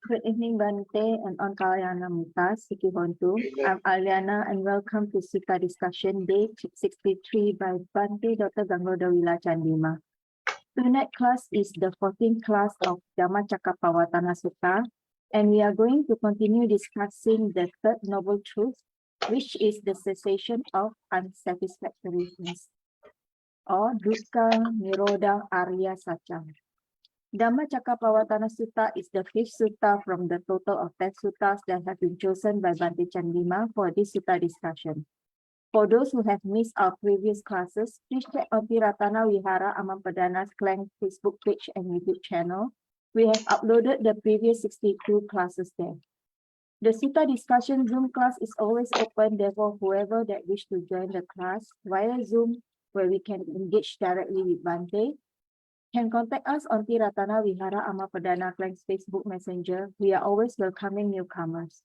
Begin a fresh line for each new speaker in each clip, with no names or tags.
Good evening, Bhante and Onkayana Mutas, Sikihontu. I'm Aliana and welcome to Sutta Discussion Day 63 by Bhante Dr. Gangodawila Chandima. Tonight's class is the 14th class of Dhammacakkappavattana Sutta, and we are going to continue discussing the third noble truth, which is the cessation of unsatisfactoriness, or Dukkha Nirodha Arya Satya. Dhammacakkappavattana Sutta is the fifth sutta from the total of 10 suttas that have been chosen by Bhante Chandima for this sutta discussion. For those who have missed our previous classes, please check on Ti-Ratana Vihara Amampadana's Clan Facebook page and YouTube channel. We have uploaded the previous 62 classes there. The sutta discussion Zoom class is always open, therefore whoever that wish to join the class via Zoom, where we can engage directly with Bhante, can contact us on Ti-Ratana Vihara Amampadana Clan's Facebook Messenger. We are always welcoming newcomers.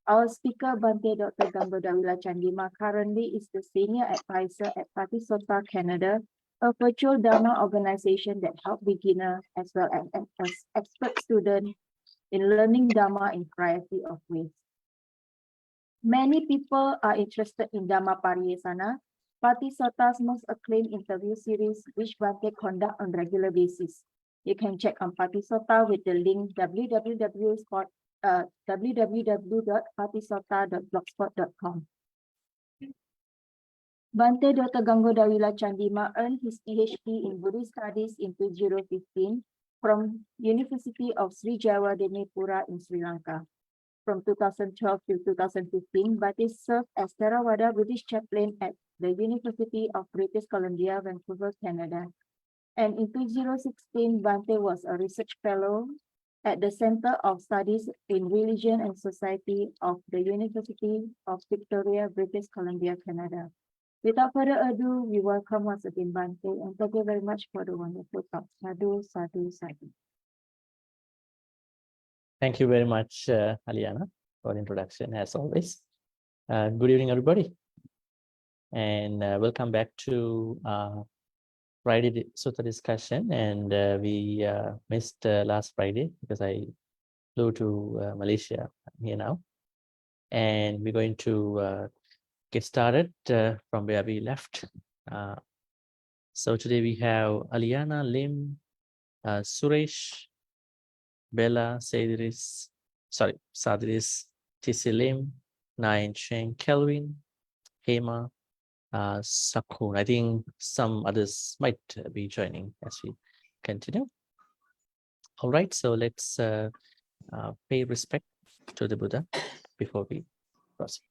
Our speaker, Bhante Dr. Gangodawila Chandima, currently is the Senior Advisor at Sutta Canada, a virtual Dharma organization that helps beginners as well as expert students in learning Dharma in a variety of ways. Many people are interested in Dhamma Pariyesana, Patisotta's most acclaimed interview series, which Bhante conduct on regular basis. You can check on Patisotta with the link www.patisotta.blogspot.com. Bhante Dr. Gangodawila Chandima earned his PhD in Buddhist Studies in 2015 from University of Sri Jayawardenepura in Sri Lanka. From 2012 to 2015, Bhante served as Theravada British chaplain at the University of British Columbia, Vancouver, Canada. And in 2016, Bhante was a research fellow at the Center of Studies in Religion and Society of the University of Victoria, British Columbia, Canada. Without further ado, we welcome once again Bhante, and thank you very much for the wonderful talk. Sadhu, sadhu, sadhu.
Thank you very much, Aliana, for the introduction, as always. Good evening, everybody. And welcome back to Friday Sutta discussion. And we missed last Friday because I flew to Malaysia here now. And we're going to get started from where we left. So today we have Aliana, Lim, Suresh, Bella, Sadris, Tisilim, Nine, Cheng, Kelvin, Hema, Sakun. I think some others might be joining as we continue. All right, so let's pay respect to the Buddha before we proceed.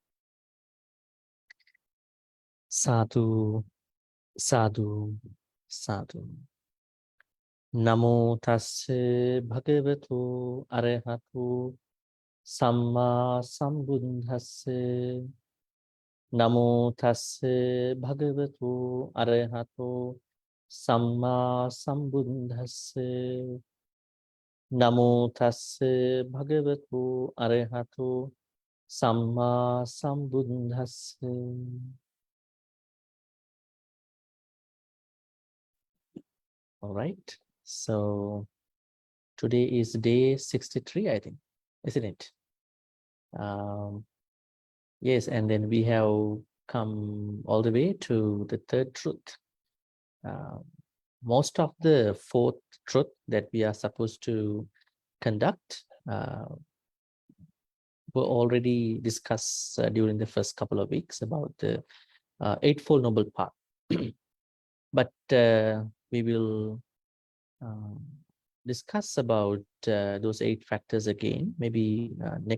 Sadhu, sadhu, sadhu. Namo tasse bhagavatu arahatu samma sambuddhasse. Namo tasse bhagavatu arahatu samma sambuddhasse. Namo tasse bhagavatu arahatu samma sambuddhasse. All right. So today is day 63, I think, isn't it? Yes, and then we have come all the way to the third truth. Most of the fourth truth that we are supposed to conduct were already discussed during the first couple of weeks about the Eightfold Noble Path. But we will discuss about those 8 factors again, maybe going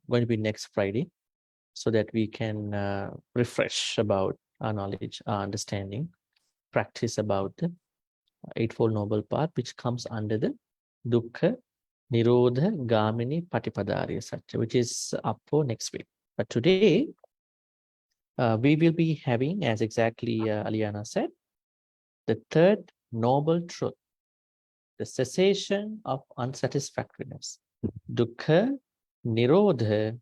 to be next Friday, so that we can refresh about our knowledge, our understanding, practice about the Eightfold Noble Path, which comes under the Dukkha Nirodha Gamini Patipadariya Satya, which is up for next week. But today, we will be having, as exactly Aliana said, the third noble truth, the cessation of unsatisfactoriness, Dukkha Nirodha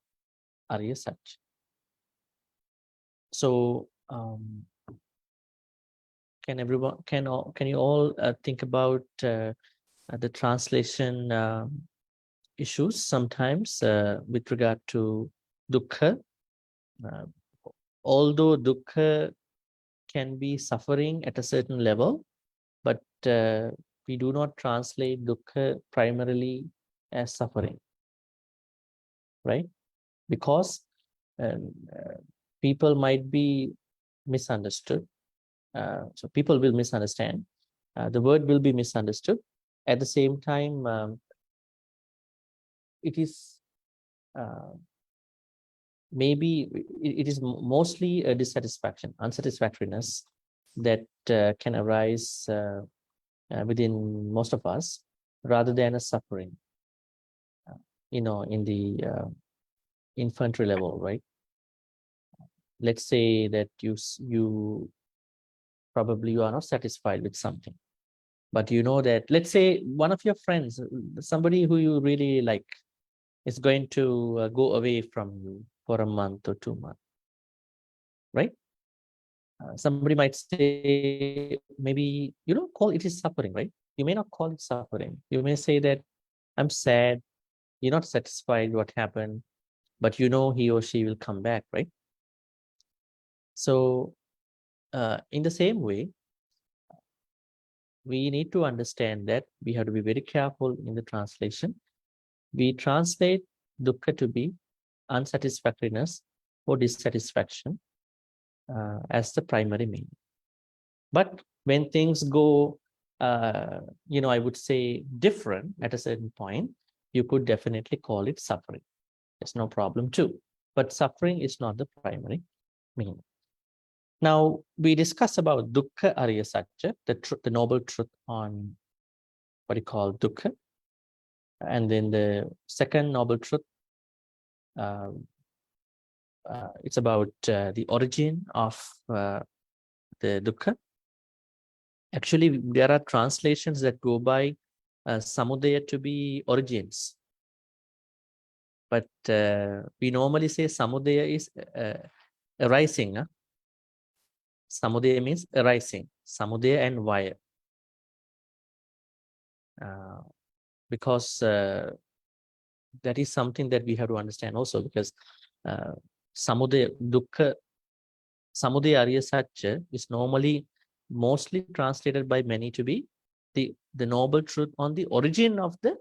Arya Satya. So, can you all think about the translation issues sometimes with regard to dukkha. Uh, although dukkha can be suffering at a certain level, but we do not translate dukkha primarily as suffering, right? Because people might be misunderstood. So people will misunderstand. The word will be misunderstood. At the same time, it is maybe it is mostly a dissatisfaction, unsatisfactoriness that can arise within most of us rather than a suffering, in the infantry level, right? Let's say that you probably you are not satisfied with something, but you know that, let's say, one of your friends, somebody who you really like, is going to go away from you for a month or 2 months, right? Somebody might say, maybe you don't call it is suffering, right? You may not call it suffering. You may say that I'm sad, you're not satisfied what happened, but you know he or she will come back, right? So in the same way, we need to understand that we have to be very careful in the translation. We translate dukkha to be unsatisfactoriness or dissatisfaction as the primary meaning. But when things go, I would say different at a certain point, you could definitely call it suffering. There's no problem too. But suffering is not the primary meaning. Now, we discuss about dukkha arya satya, the noble truth on what you call dukkha. And then the second noble truth, it's about the origin of the dukkha. Actually, there are translations that go by samudaya to be origins. But we normally say samudaya is arising. Samudaya means arising. Samudaya and vaya. Because that is something that we have to understand also, because samudaya, dukkha, samudaya arya satya is normally mostly translated by many to be the noble truth on the origin of the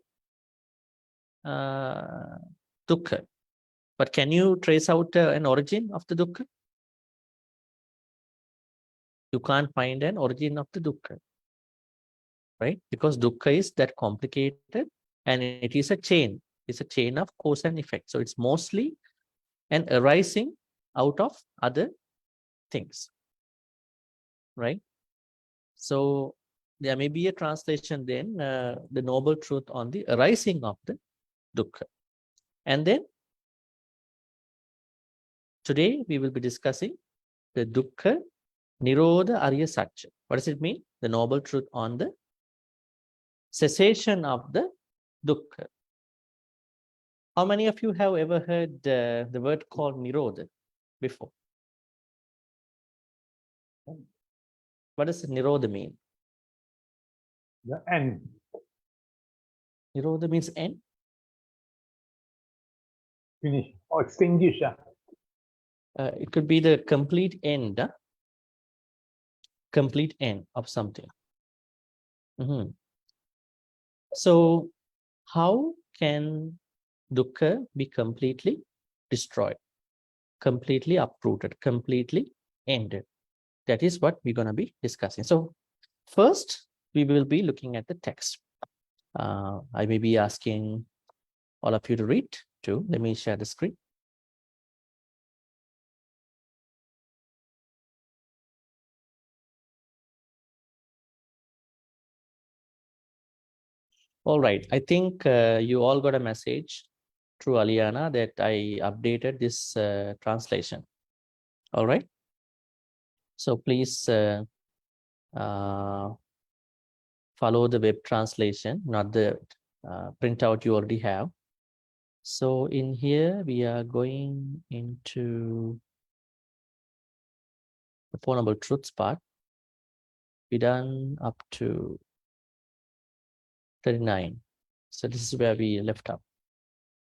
dukkha. But can you trace out an origin of the dukkha? You can't find an origin of the dukkha, right? Because dukkha is that complicated and it is a chain. It's a chain of cause and effect. So it's mostly an arising out of other things, right? So there may be a translation then, the noble truth on the arising of the dukkha. And then today we will be discussing the dukkha nirodha arya satya. What does it mean? The noble truth on the cessation of the dukkha. How many of you have ever heard the word called nirodha before? What does nirodha mean?
The end.
Nirodha means end.
Finish or extinguish.
It could be the complete end. Complete end of something. So how can dukkha be completely destroyed, completely uprooted, completely ended? That is what we're going to be discussing. So first, we will be looking at the text. I may be asking all of you to read too. Let me share the screen. All right. I think you all got a message through Aliana that I updated this translation. All right. So please follow the web translation, not the printout you already have. So in here, we are going into the Four Noble Truths part. We done up to 39. So this is where we left up.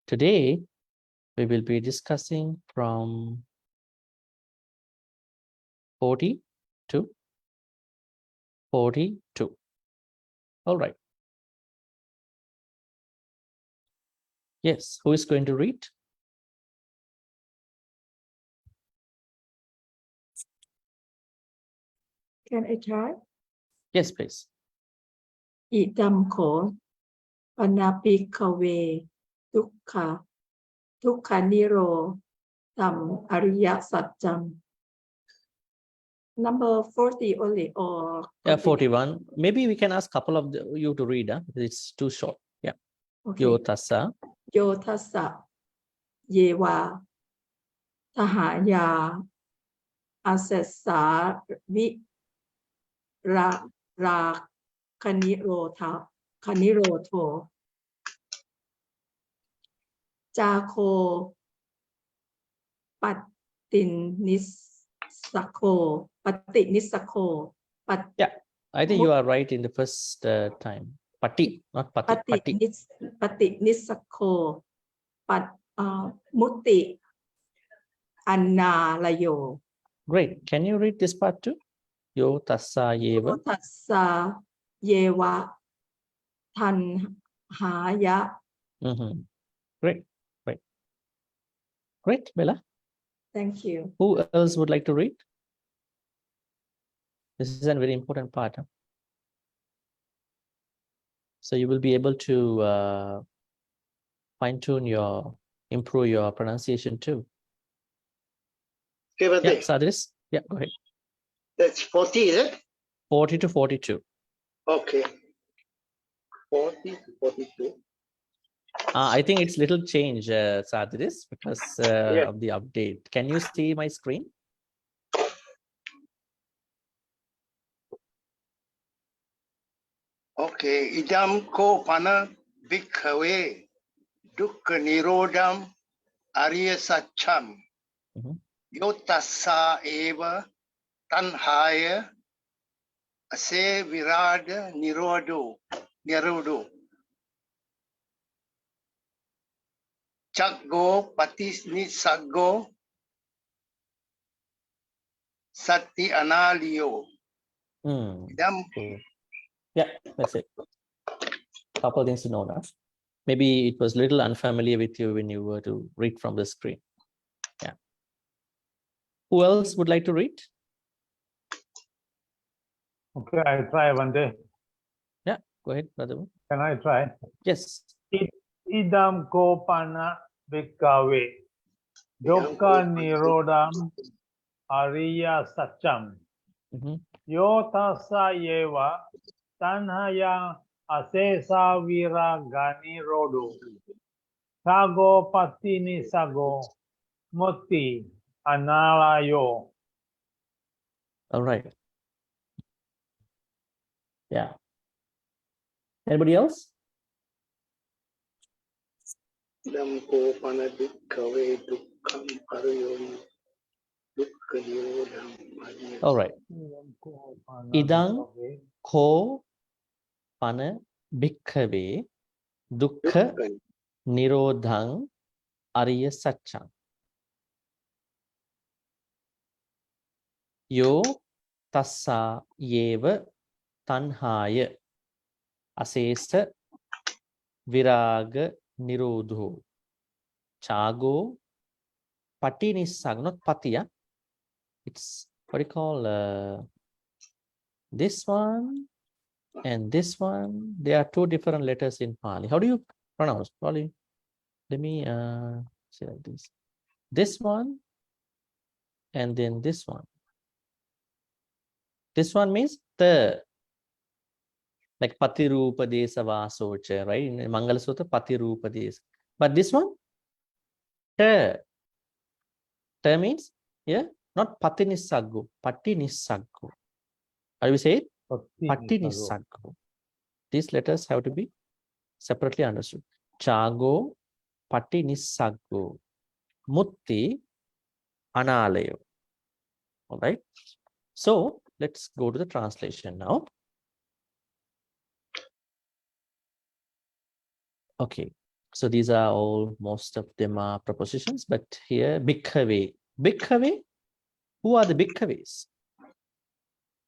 Today, we will be discussing from 40 to 42. All right. Yes, who is going to read?
Can I try?
Yes, please.
อิดัมโขปนาปิกเวทุกขะทุกขานิโรธัมอริยสัจจัง Number 40 only or
Yeah, 41. Maybe we can ask a couple of you to read. Because it's too short. Yeah.
Okay.
Yo tassa.
โยทัสสะเยวาทหายาอาเสสสาวิราราคณิโรธาคณิโรโทจาโคปัตตินิสสโคปฏินิสสโคปัต
Yeah, I think you are right in the first time. Pati, not
ป
pati.
ฏิ
Pati.
นิสปฏินิสสโคปัตมุติอันนาลโย
Great. Can you read this part too? Yo tassa
โย
yeva.
ทัสสะเยวะทันหายะ
Mhm. Great. Great. Great, Bella.
Thank you.
Who else would like to read? This is a very important part. So you will be able to fine-tune improve your pronunciation too.
Okay, Bhante.
Yeah, Sadris. Yeah, go ahead.
That's 40, is it?
40 to 42.
Okay. 40 to 42.
I think it's little change, Sadris, because
Yeah.
of the update. Can you see my screen?
Okay. Idam ko pana bhikkhave dukkha nirodham arya satcham
Mhm.
yotassa eva tanhaya ase virada nirodo Chagu patisnisago sati analio. Idam
Cool. Yeah, that's it. Couple things to know now. Maybe it was a little unfamiliar with you when you were to read from the screen. Yeah. Who else would like to read?
Okay, I try one day.
Yeah, go ahead, brother.
Can I try?
Yes.
Idam kopana bhikkhave dukkha nirodham ariya satcham
Mhm.
yotassa yeva tanhaya asesa viragani rodo sago patini sago mutti analayo.
All right. Yeah. Anybody else?
idam ko pana bhikkhave dukkham aryo dukkha nirodham arya
All right. Idang ko pana bhikkave dukkha nirodhang arya satchang. Yo tassa yeva tanhaya asesa viraga nirodho chago patinissag, not patiya. It's what do you call this one and this one. There are two different letters in Pali. How do you pronounce Pali? Let me say like this. This one and then this one. This one means the, like patirupadesa vasocha, right? In Mangala Sutta, patirupadesa. But this one, ta. Ta means, yeah, not patinissago, patinissago. How do we say it? Patinissago. These letters have to be separately understood. Chago, patinissago, mutti, analayo. All right. So let's go to the translation now. Okay. So these are all, most of them are propositions, but here bhikkhave. Bhikkhave, who are the bhikkhaves?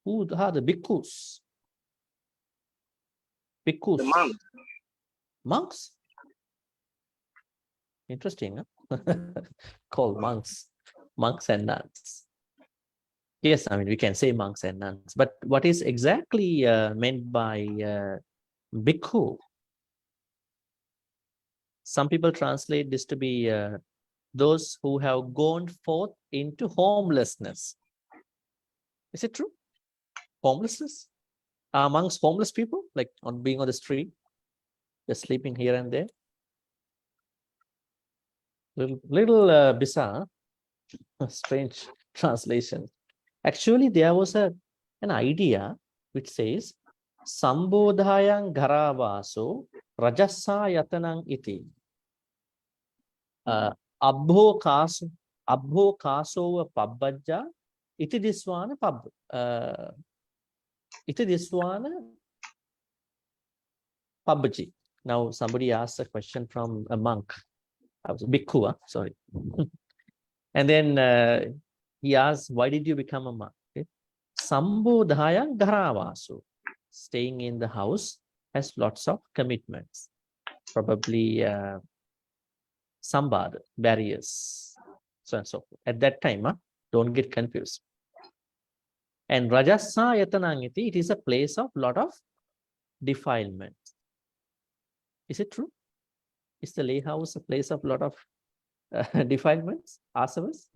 Who are the bhikkhus? Bhikkhus.
The monk.
Monks? Interesting, huh? Called monks. Monks and nuns. Yes, I mean, we can say monks and nuns, but what is exactly meant by bhikkhu? Some people translate this to be those who have gone forth into homelessness. Is it true? Homelessness? Are amongst homeless people, like on being on the street, just sleeping here and there? Little bizarre, strange translation. Actually, there was an idea which says, Sambodhayang garavaso rajasa yatanang iti. Abho kaso pabbajja iti diswana pabbaji. Now somebody asked a question from a monk. I was a bhikkhu, sorry. And then he asked, why did you become a monk? Okay. Sambodhayang garavaso. Staying in the house has lots of commitments. Probably sambad, barriers, so and so forth. At that time, don't get confused. And rajasa yatanangiti, it is a place of lot of defilement. Is it true? Is the lay house a place of lot of defilements, asavas?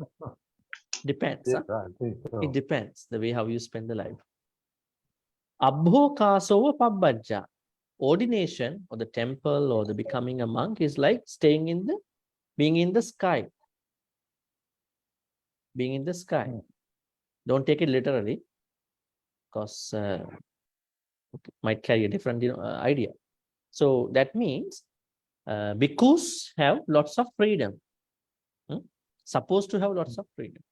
Depends.
Yes, I think so.
It depends the way how you spend the life. Abho kasova pabbajja. Ordination or the temple or the becoming a monk is like staying in the, being in the sky. Being in the sky. Don't take it literally, because might carry a different idea. So that means bhikkhus have lots of freedom. Supposed to have lots of freedom.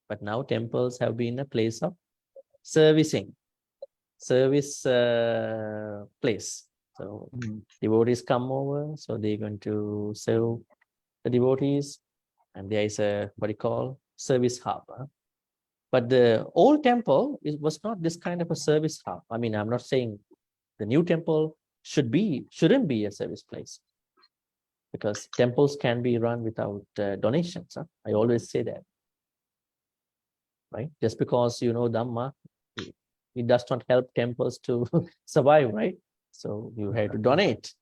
But now temples have been a place of servicing. Service place. So devotees come over, so they're going to serve the devotees, and there is a what you call service hub. But the old temple was not this kind of a service hub. I mean, I'm not saying the new temple shouldn't be a service place, because temples can be run without donations. I always say that, right? Just because you know Dhamma, it does not help temples to survive, right? So you have to donate.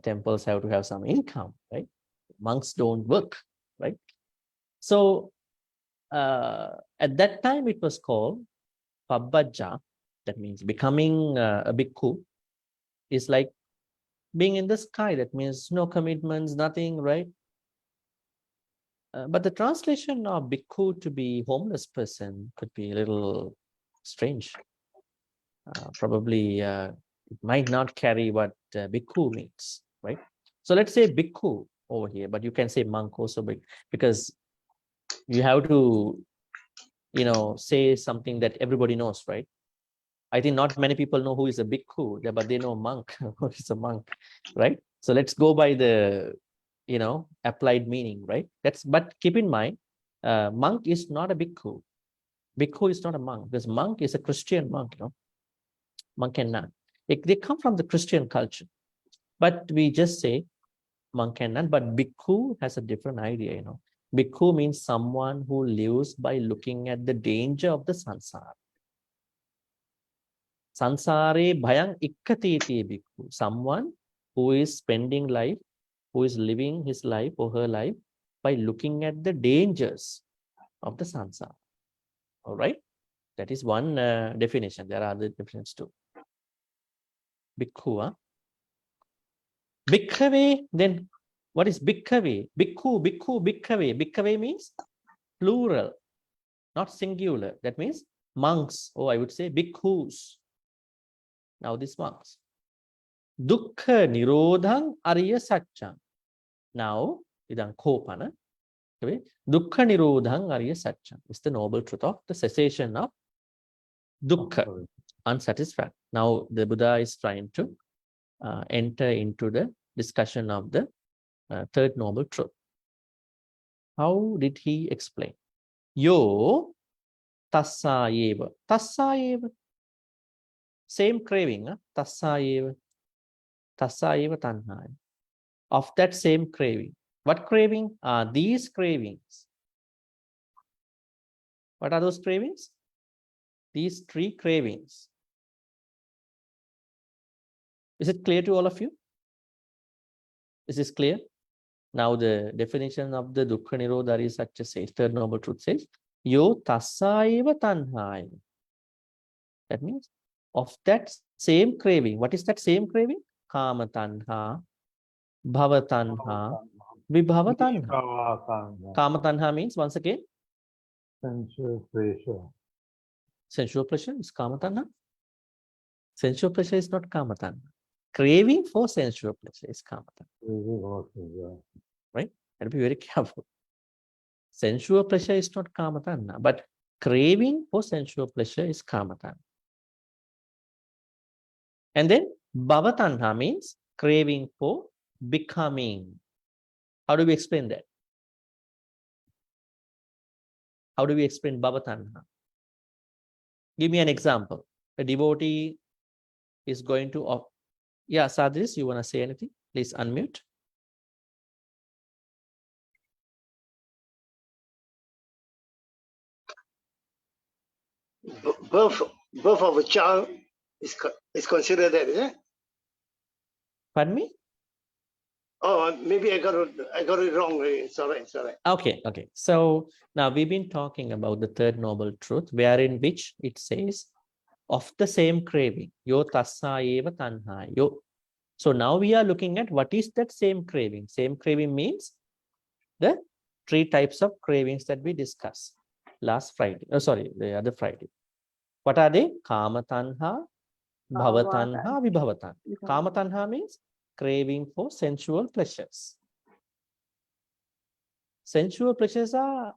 Temples have to have some income, right? Monks don't work, right? So at that time it was called pabbajja. That means becoming a bhikkhu is like being in the sky. That means no commitments, nothing, right? But the translation of bhikkhu to be homeless person could be a little strange. Probably it might not carry what bhikkhu means, right? So let's say bhikkhu over here, but you can say monk also, because you have to, say something that everybody knows, right? I think not many people know who is a bhikkhu, but they know monk, who is a monk, right? So let's go by the, applied meaning, right? But keep in mind, monk is not a bhikkhu. Bhikkhu is not a monk, because monk is a Christian monk, monk and nun. They come from the Christian culture, but we just say monk and nun. But bhikkhu has a different idea, Bhikkhu means someone who lives by looking at the danger of the sansara. Sansare bhayang ikkatiti bhikkhu. Someone who is spending life, who is living his life or her life by looking at the dangers of the sansara. All right? That is one definition. There are other definitions too. Bhikkhu. Bhikkhave, then what is bhikkhave? Bhikkhu, bhikkhu, bhikkhave. Bhikkhave means plural, not singular. That means monks, or I would say bhikkhus. Now these monks. Dukkha nirodhang arya satcham. Now, idang kopana. Dukkha nirodhang arya satcham. It's the noble truth of the cessation of dukkha, unsatisfaction. Now the Buddha is trying to enter into the discussion of the third noble truth. How did he explain? Yo tassayeva. Tassayeva. Same craving. Tassayeva. Tassayeva tanhaya. Of that same craving. What craving? These cravings. What are those cravings? These three cravings. Is it clear to all of you? Is this clear? Now the definition of the Dukkha Nirodha Arisatya says, third noble truth says, Yo tassayeva tanhaya. That means of that same craving. What is that same craving? Kama tanha, bhava tanha, vibhava tanha.
Vibhava
Kama tanha means, once again,
sensual pleasure.
sensual pleasure is kama tanha. Sensual pleasure is not kama tanha. Craving for sensual pleasure is kama tanha. Right? And be very careful. Sensual pleasure is not kama tanha, but craving for sensual pleasure is kama tanha. And then bhava tanha means craving for becoming. How do we explain that? How do we explain bhava tanha? Give me an example. A devotee is going to... Yeah, Sadris, you want to say anything? Please unmute.
Birth of a child is considered that, is it?
Pardon me?
Oh, maybe I got it wrong. It's all right. It's all right.
Okay. So now we've been talking about the third noble truth, wherein which it says, of the same craving, yo tassa eva tanha, yo. So now we are looking at what is that same craving. Same craving means the three types of cravings that we discussed last Friday. Oh, sorry, the other Friday. What are they? Kama tanha, bhava tanha, vibhava tanha. Kama tanha means craving for sensual pleasures. Sensual pleasures are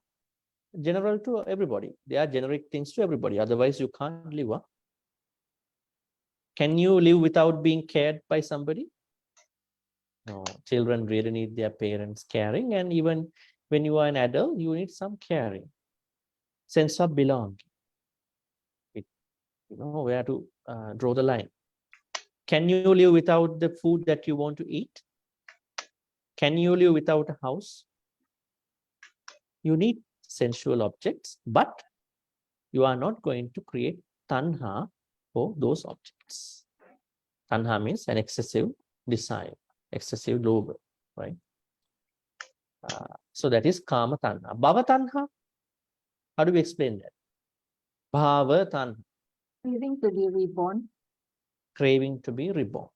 general to everybody. They are generic things to everybody. Otherwise, you can't live. Can you live without being cared by somebody? No. Children really need their parents caring. And even when you are an adult, you need some caring. Sense of belonging. You know where to draw the line. Can you live without the food that you want to eat? Can you live without a house? You need sensual objects, but you are not going to create tanha for those objects. Tanha means an excessive desire, excessive lobha, right? So that is kama tanha. Bhava tanha, how do we explain that? Bhava tanha.
Craving to be reborn.
Craving to be reborn.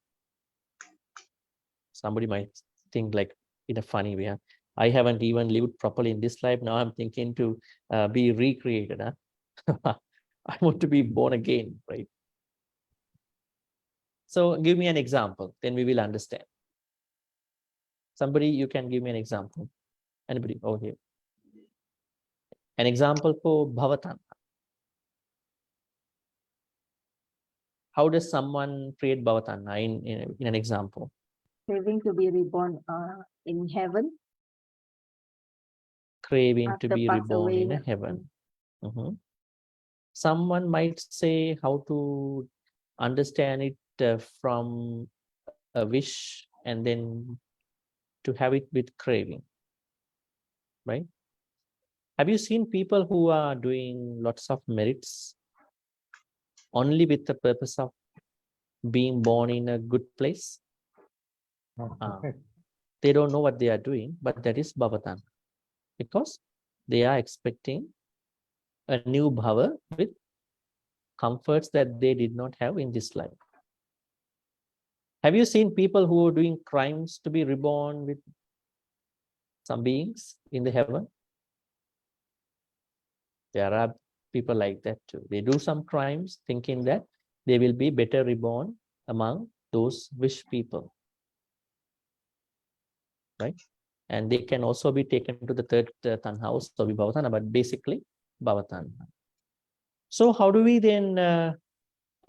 Somebody might think like in a funny way. I haven't even lived properly in this life. Now I'm thinking to be recreated. I want to be born again, right? So give me an example, then we will understand. Somebody, you can give me an example. Anybody over here? An example for bhavatanha. How does someone create bhavatanha in an example?
Craving to be reborn in heaven.
Craving to
After
be
pass
reborn in
away.
a heaven. Someone might say how to understand it from a wish and then to have it with craving, right? Have you seen people who are doing lots of merits only with the purpose of being born in a good place? They don't know what they are doing, but that is bhavatan, because they are expecting a new bhava with comforts that they did not have in this life. Have you seen people who are doing crimes to be reborn with some beings in the heaven? There are people like that too. They do some crimes thinking that they will be better reborn among those wish people, right? And they can also be taken to the third tanha house or vibhavatana, but basically bhavatana. So how do we then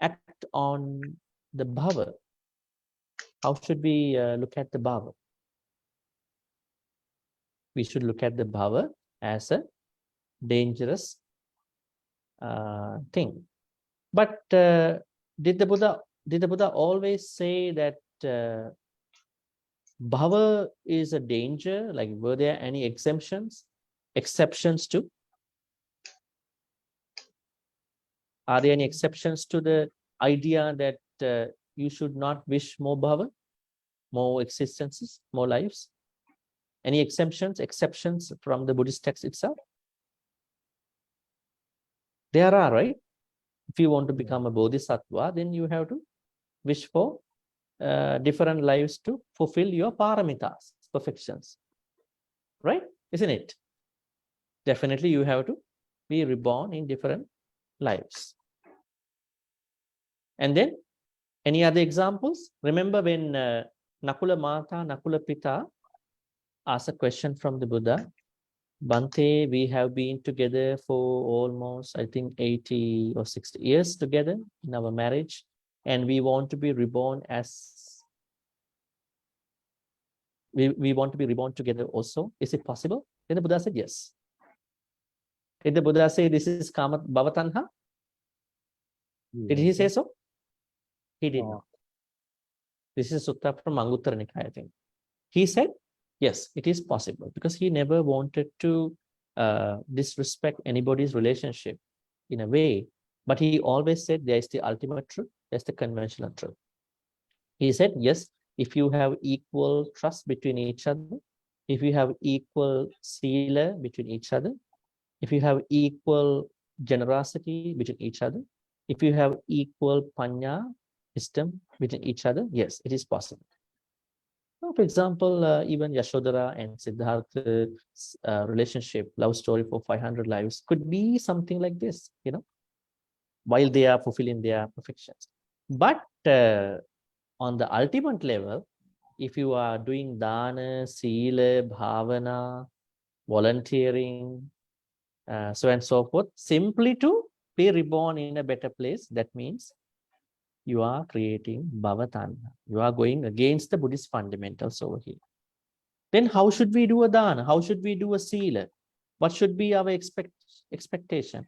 act on the bhava? How should we look at the bhava? We should look at the bhava as a dangerous thing. But did the Buddha always say that bhava is a danger? Like, were there any exceptions to? Are there any exceptions to the idea that you should not wish more bhava, more existences, more lives? Any exceptions from the Buddhist text itself? There are, right? If you want to become a bodhisattva, then you have to wish for different lives to fulfill your paramitas, perfections, right? Isn't it? Definitely you have to be reborn in different lives. And then any other examples? Remember when Nakula Mata, Nakula Pita asked a question from the Buddha, Bhante, we have been together for almost, I think, 80 or 60 years together in our marriage, and we want to be reborn as we want to be reborn together also. Is it possible? Then the Buddha said yes. Did the Buddha say this is Kama Bhavatanha? Did he say so? He did not. This is Sutta from Anguttara Nikaya, I think. He said, yes, it is possible, because he never wanted to disrespect anybody's relationship in a way. But he always said there is the ultimate truth, there's the conventional truth. He said, yes, if you have equal trust between each other, if you have equal sila between each other, if you have equal generosity between each other, if you have equal panya, wisdom between each other, yes, it is possible. For example, even Yashodhara and Siddhartha's relationship, love story for 500 lives could be something like this, you know, while they are fulfilling their perfections. But on the ultimate level, if you are doing dana, sila, bhavana, volunteering, so and so forth, simply to be reborn in a better place, that means you are creating bhavatanha. You are going against the Buddhist fundamentals over here. Then how should we do a dana? How should we do a sila? What should be our expectation?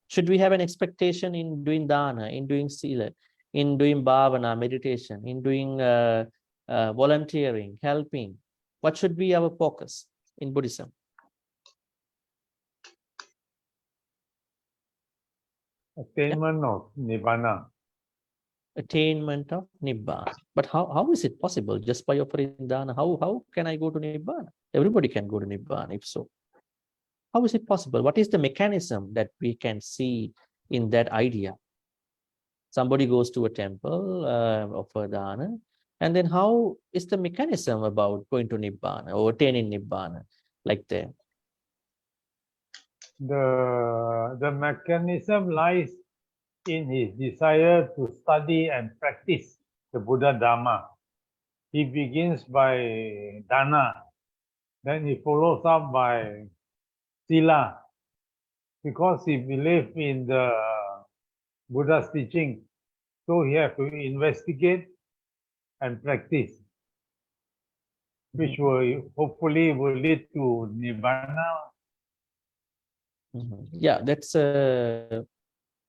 Should we have an expectation in doing dana, in doing sila, in doing bhavana, meditation, in doing volunteering, helping? What should be our focus in Buddhism?
Attainment of Nibbana.
Attainment of Nibbana. But how is it possible just by offering dana? How can I go to Nibbana? Everybody can go to Nibbana, if so. How is it possible? What is the mechanism that we can see in that idea? Somebody goes to a temple, offer dana, and then how is the mechanism about going to Nibbana or attaining Nibbana like that?
The mechanism lies in his desire to study and practice the Buddha Dhamma. He begins by dana, then he follows up by sila, because he believes in the Buddha's teaching. So he has to investigate and practice, which will hopefully will lead to Nibbana.
Yeah, that's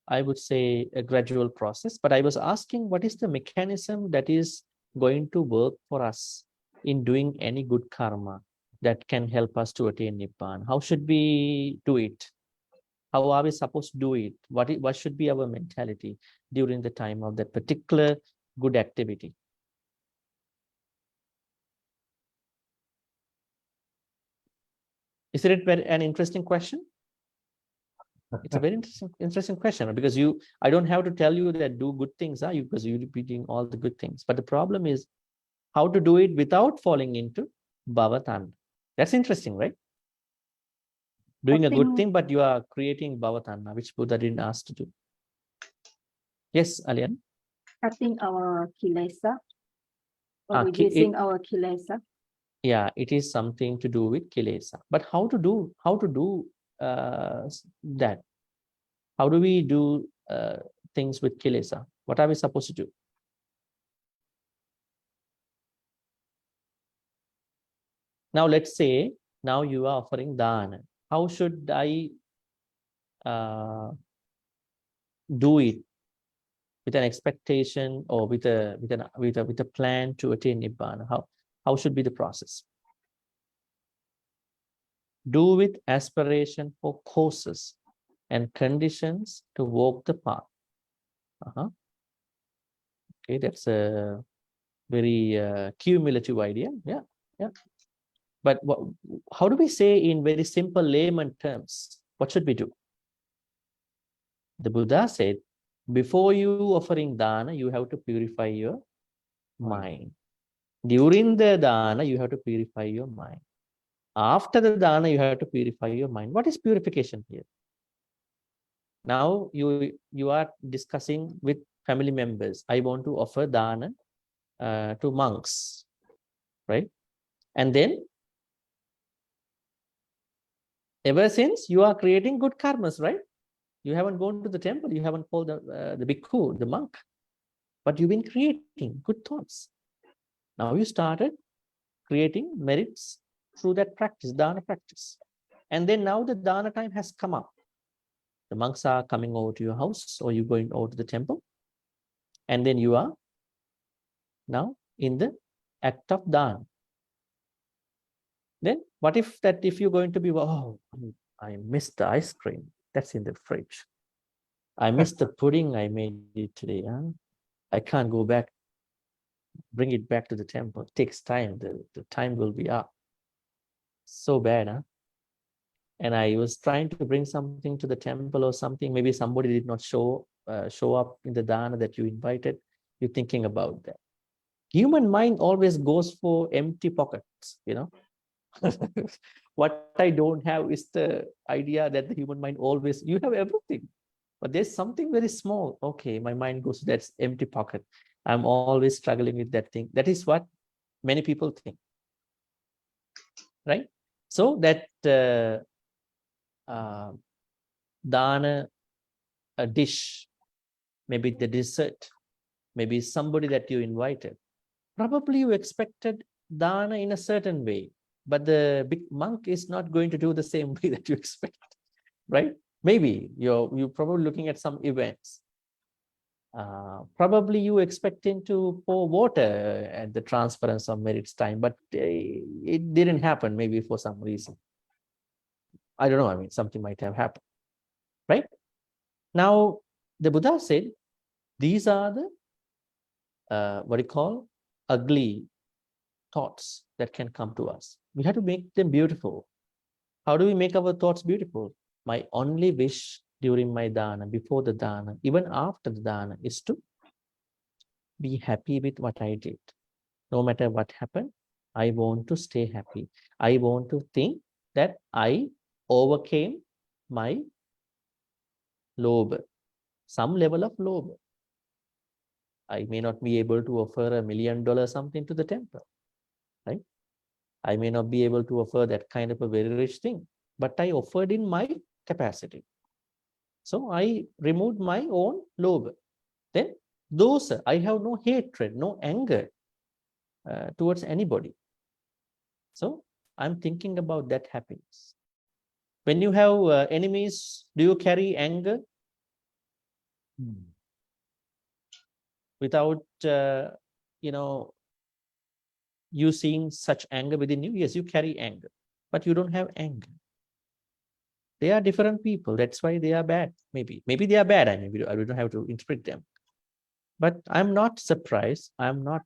I would say a gradual process, but I was asking, what is the mechanism that is going to work for us in doing any good karma that can help us to attain Nibbana? How should we do it? How are we supposed to do it? What should be our mentality during the time of that particular good activity? Isn't it an interesting question? It's a very interesting question, because I don't have to tell you that do good things, because you'll be doing all the good things. But the problem is how to do it without falling into bhavatanha. That's interesting, right? Doing a good thing, but you are creating bhavatanha, which Buddha didn't ask to do. Yes, Alian?
Cutting our kilesa, or reducing our kilesa.
Yeah, it is something to do with kilesa. But how to do that? How do we do things with kilesa? What are we supposed to do? Now let's say now you are offering dana. How should I do it with an expectation or with a plan to attain nibbana? How should be the process? Do with aspiration for causes and conditions to walk the path. Okay, that's a very cumulative idea. Yeah. But how do we say in very simple layman terms? What should we do? The Buddha said, before you offering dana, you have to purify your mind. During the dana, you have to purify your mind. After the dana, you have to purify your mind. What is purification here? Now you are discussing with family members. I want to offer dana to monks, right? And then ever since you are creating good karmas, right? You haven't gone to the temple, you haven't called the bhikkhu, the monk, but you've been creating good thoughts. Now you started creating merits through that practice, dana practice. And then now the dana time has come up. The monks are coming over to your house or you're going over to the temple. And then you are now in the act of dana. Then what if you're going to be, oh, I missed the ice cream. That's in the fridge. I missed the pudding I made it today. Huh? I can't go back, bring it back to the temple. It takes time. The time will be up. So bad, huh? And I was trying to bring something to the temple or something. Maybe somebody did not show up in the dana that you invited. You're thinking about that. Human mind always goes for empty pockets, you know. What I don't have is the idea that the human mind always, you have everything, but there's something very small. Okay, my mind goes to that empty pocket. I'm always struggling with that thing. That is what many people think, right? So that dana, a dish, maybe the dessert, maybe somebody that you invited. Probably you expected dana in a certain way, but the big monk is not going to do the same way that you expect, right? Maybe you're probably looking at some events. Probably you expecting to pour water at the transference of merits time, but it didn't happen, maybe for some reason. I don't know, I mean, something might have happened, right? Now, the Buddha said, these are the, what do you call, ugly thoughts that can come to us. We have to make them beautiful. How do we make our thoughts beautiful? My only wish during my dana, before the dana, even after the dana, is to be happy with what I did. No matter what happened, I want to stay happy. I want to think that I overcame my lobha, some level of lobha. I may not be able to offer $1 million something to the temple, right? I may not be able to offer that kind of a very rich thing, but I offered in my capacity. So I removed my own lobha. Then those, I have no hatred, no anger towards anybody. So I'm thinking about that happiness. When you have enemies, do you carry anger? Without, you seeing such anger within you? Yes, you carry anger, but you don't have anger. They are different people. That's why they are bad. Maybe they are bad. I mean, we don't have to interpret them. But I'm not surprised. I'm not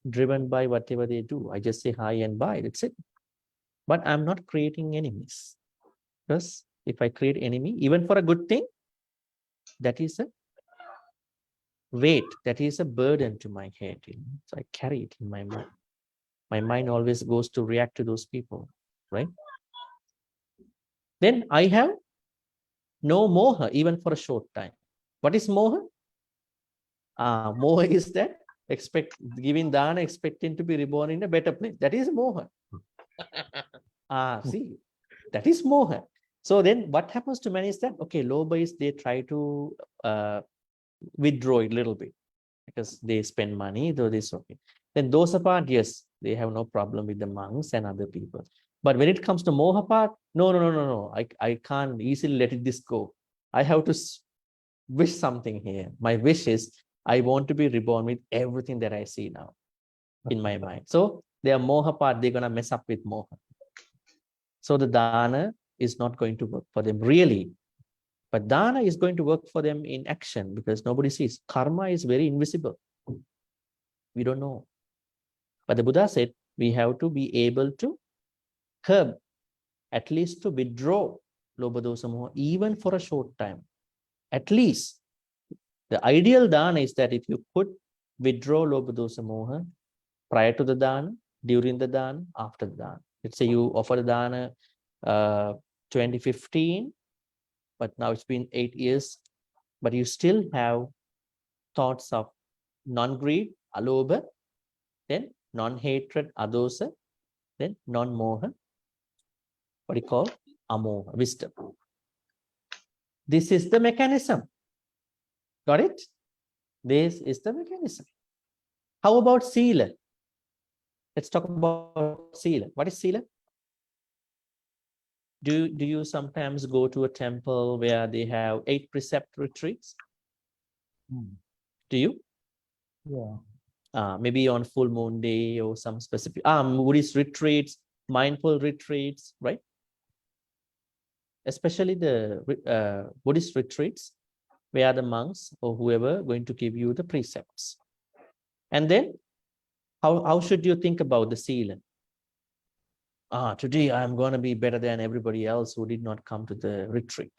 driven by whatever they do. I just say hi and bye. That's it. But I'm not creating enemies. Because if I create enemy, even for a good thing, that is a weight, that is a burden to my head. So I carry it in my mind. My mind always goes to react to those people, right? Then I have no moha, even for a short time. What is moha? Moha is that giving dana, expecting to be reborn in a better place. That is moha. See, that is moha. So then what happens to many is that, okay, lobha is they try to withdraw it a little bit because they spend money, though this okay. Then those apart, yes, They have no problem with the monks and other people. But when it comes to moha part, no. I can't easily let this go. I have to wish something here. My wish is I want to be reborn with everything that I see now in my mind. So their moha part, they're going to mess up with moha. So the dana is not going to work for them really. But dana is going to work for them in action because nobody sees. Karma is very invisible. We don't know. But the Buddha said we have to be able to curb, at least to withdraw lobha dosa moha, even for a short time. At least. The ideal dana is that if you could withdraw lobha dosa moha prior to the dana, during the dana, after the dana. Let's say you offer the dana 2015, but now it's been 8 years, but you still have thoughts of non-greed, alobha, then non-hatred, adosa, then non-moha, what you call amoha, wisdom. This is the mechanism. Got it? This is the mechanism. How about sila? Let's talk about sila. What is sila? Do you sometimes go to a temple where they have 8 precept retreats? Do you?
Yeah.
Maybe on full moon day or some specific Buddhist retreats, mindful retreats, right? Especially the Buddhist retreats where the monks or whoever going to give you the precepts. And then how should you think about the sila? Today I'm going to be better than everybody else who did not come to the retreat.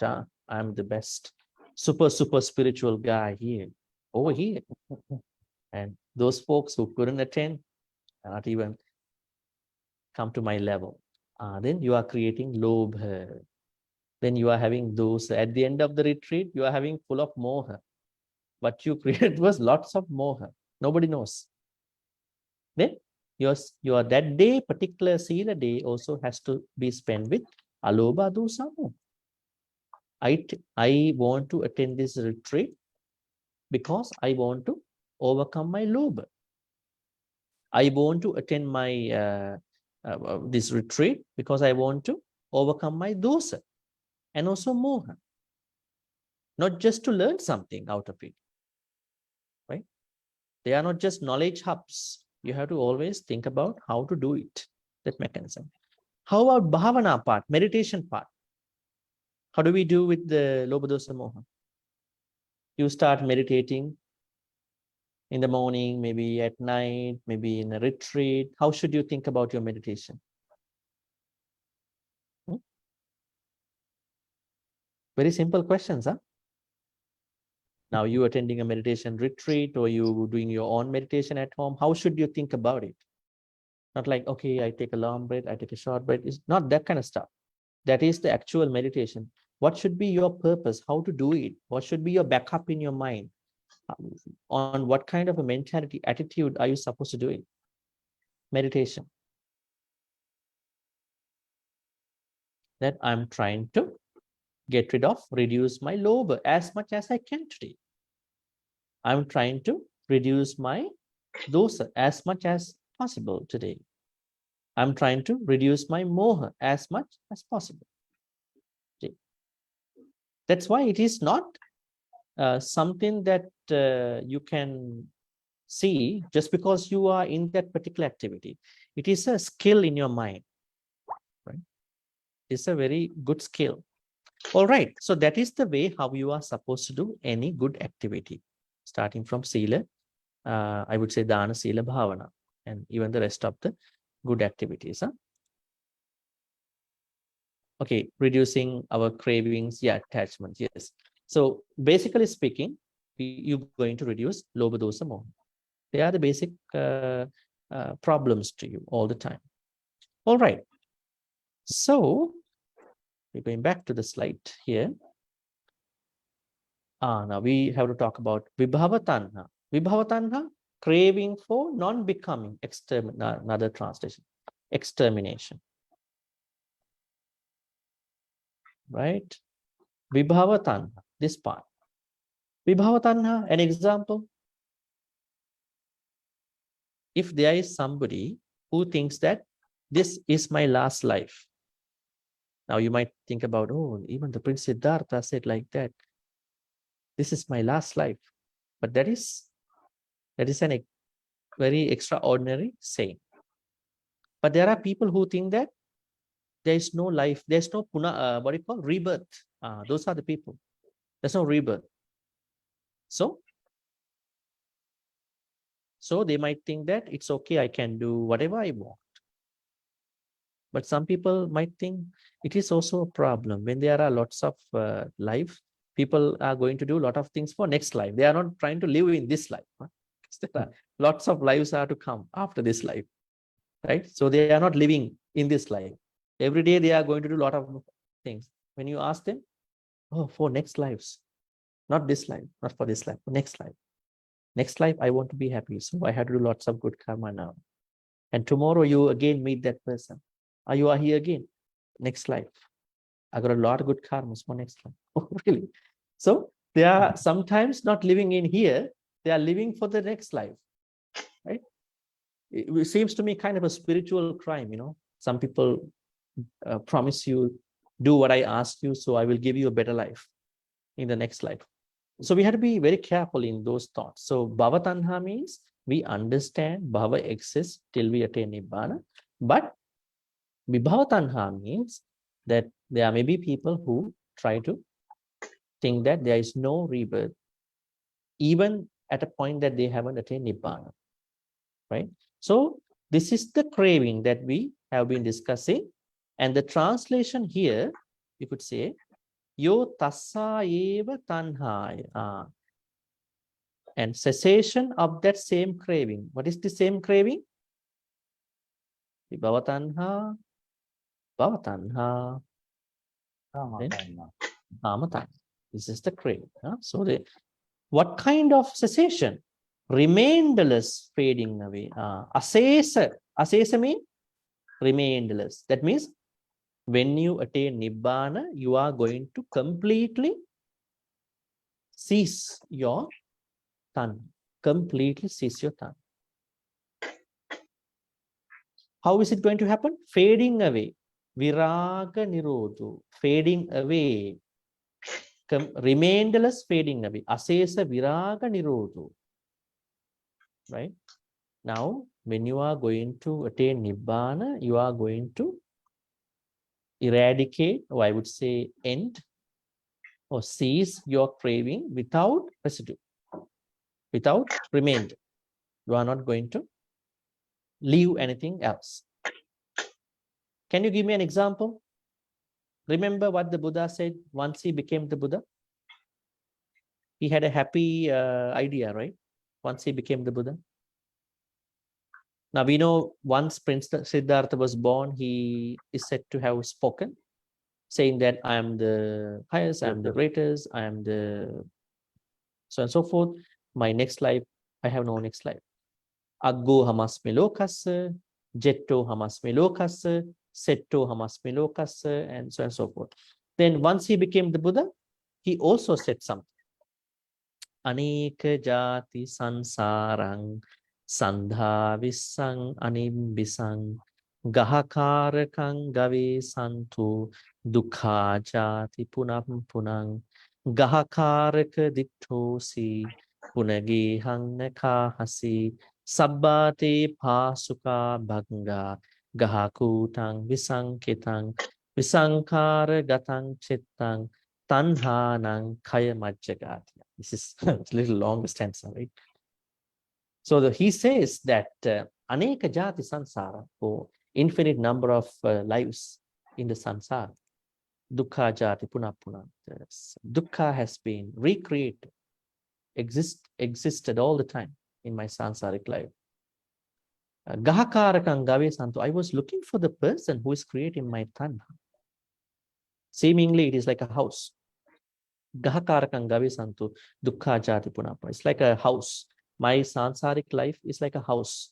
I'm the best, super spiritual guy here, over here. And those folks who couldn't attend, not even come to my level. Then you are creating lobha. Then you are having those, at the end of the retreat, you are having full of moha. What you created was lots of moha. Nobody knows. Then your that day, particular sila day also has to be spent with alobha dosa moha. I want to attend this retreat because I want to overcome my lobha. I want to attend my this retreat because I want to overcome my dosa and also moha. Not just to learn something out of it, right? They are not just knowledge hubs. You have to always think about how to do it, that mechanism. How about bhavana part, meditation part? How do we do with the lobha dosa moha? You start meditating in the morning, maybe at night, maybe in a retreat. How should you think about your meditation? Very simple questions, huh? Now you attending a meditation retreat or you doing your own meditation at home. How should you think about it? Not like, okay, I take a long breath, I take a short breath. It's not that kind of stuff. That is the actual meditation. What should be your purpose? How to do it? What should be your backup in your mind? On what kind of a mentality, attitude are you supposed to do it? Meditation. That I'm trying to get rid of, reduce my lobha as much as I can today. I'm trying to reduce my dosa as much as possible today. I'm trying to reduce my moha as much as possible. Okay. That's why it is not something that you can see just because you are in that particular activity. It is a skill in your mind, right? It's a very good skill. All right. So that is the way how you are supposed to do any good activity, starting from sila, I would say dana, sila, bhavana, and even the rest of the good activities. Huh? Okay, reducing our cravings, yeah, attachments, yes. So basically speaking, you're going to reduce lobha dosa moha. They are the basic problems to you all the time. All right. So we're going back to the slide here. Now we have to talk about vibhava tanha. Vibhava tanha, craving for non-becoming, another translation, extermination. Right? Vibhava tanha, this part. Vibhava tanha, an example. If there is somebody who thinks that this is my last life. Now you might think about, oh, even the Prince Siddhartha said like that. This is my last life. But that is an very extraordinary saying. But there are people who think that there is no life, there's no what do you call rebirth. Those are the people. There's no rebirth. So they might think that it's okay, I can do whatever I want. But some people might think it is also a problem when there are lots of life. People are going to do a lot of things for next life. They are not trying to live in this life. There are lots of lives are to come after this life, right? So they are not living in this life. Every day they are going to do a lot of things. When you ask them, oh, for next lives, not this life, not for this life, for next life. Next life, I want to be happy. So I have to do lots of good karma now. And tomorrow you again meet that person. You are here again. Next life. I got a lot of good karmas for next life. Oh, really? So they are sometimes not living in here. They are living for the next life, right? It seems to me kind of a spiritual crime, Some people promise you, do what I ask you, so I will give you a better life in the next life. So we have to be very careful in those thoughts. So bhava tanha means we understand bhava exists till we attain nibbana. But vibhava tanha means that there may be people who try to think that there is no rebirth, even at a point that they haven't attained nibbana, right? So this is the craving that we have been discussing. And the translation here, you could say, yo tassa eva tanhaya. And cessation of that same craving. What is the same craving? Vibhava tanha, bhava tanha, dhamma tanha. This is the craving. So what kind of cessation? Remainless fading away. Asesa. Asesa means remainless. That means when you attain nibbana, you are going to completely cease your tanha. Completely cease your tanha. How is it going to happen? Fading away. Viraga nirodho. Fading away. Remainless fading away. Asesa viraga nirodho. Right? Now, when you are going to attain nibbana, you are going to eradicate, or I would say end, or cease your craving without residue, without remainder. You are not going to leave anything else. Can you give me an example? Remember what the Buddha said once he became the Buddha? He had a happy idea, right? Once he became the Buddha. Now we know once Prince Siddhartha was born, he is said to have spoken, saying that I am the highest, I am the greatest, I am the so and so forth. My next life, I have no next life. Aggo hamasmi lokassa, jetto hamasmi lokassa, setto hamasmi lokassa, and so forth. Then once he became the Buddha, he also said something. Aneka jati sansarang sandha visang animbisang gahakarakang gavi santu dukha jati punam punang gahakaraka dittosi punagi hannaka hasi sabbate pasuka bhanga gahakutang visankitang visankara gatang chittang tanhanang kaya majjagati. This is a little long stanza, right? So he says that aneka jati sansara, or infinite number of lives in the sansara, dukkha jati punapuna. Dukkha has been recreated, existed all the time in my sansaric life. Gahakarakang gave santu. I was looking for the person who is creating my tanha. Seemingly, it is like a house. Gahakarakang gave santu dukkha jati punapuna. It's like a house. My sansaric life is like a house.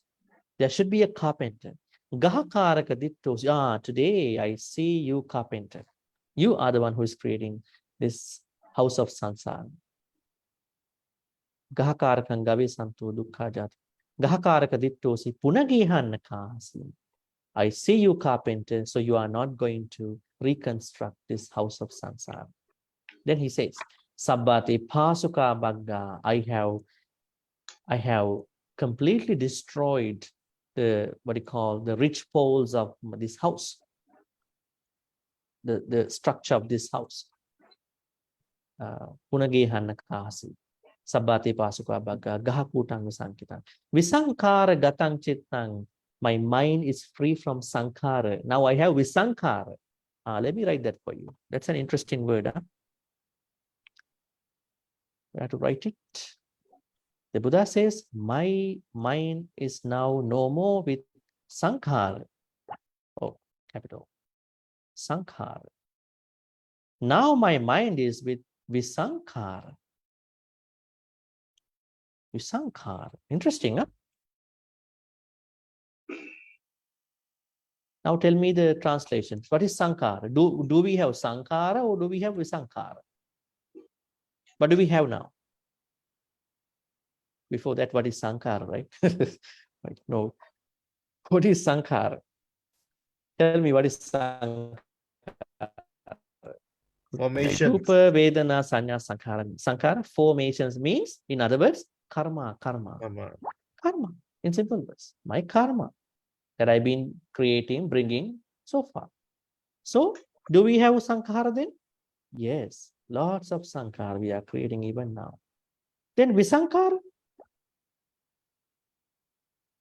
There should be a carpenter. Gahakaraka dittos. Today I see you, carpenter. You are the one who is creating this house of sansara. Gahakarakang gave santu dukkha jati. Gahakaraka dittosi punagehanna kahasi. I see you, carpenter, so you are not going to reconstruct this house of samsara. Then he says, Sabbate pasuka bagga, I have completely destroyed the the rich poles of this house, the structure of this house. Punagehanna kahasi. Sabbate pasuka bagga, gahakutang visankitang. Visankara gatang chittang. My mind is free from sankara. Now I have visankara. Let me write that for you. That's an interesting word. Huh? I have to write it. The Buddha says, my mind is now no more with sankara. Oh, capital. Sankara. Now my mind is with visankara. Visankara. Interesting, huh? Now tell me the translation. What is sankara? Do we have sankara or do we have visankara? What do we have now? Before that, what is sankara, right? Right. No. What is sankara? Tell me what is sankara.
Formations.
Rupa, Vedana, Sanya, Sankara. Sankara, formations means, in other words, karma. Karma. In simple words, my karma that I've been creating, bringing so far. So, do we have sankara then? Yes, lots of sankara we are creating even now. Then visankara,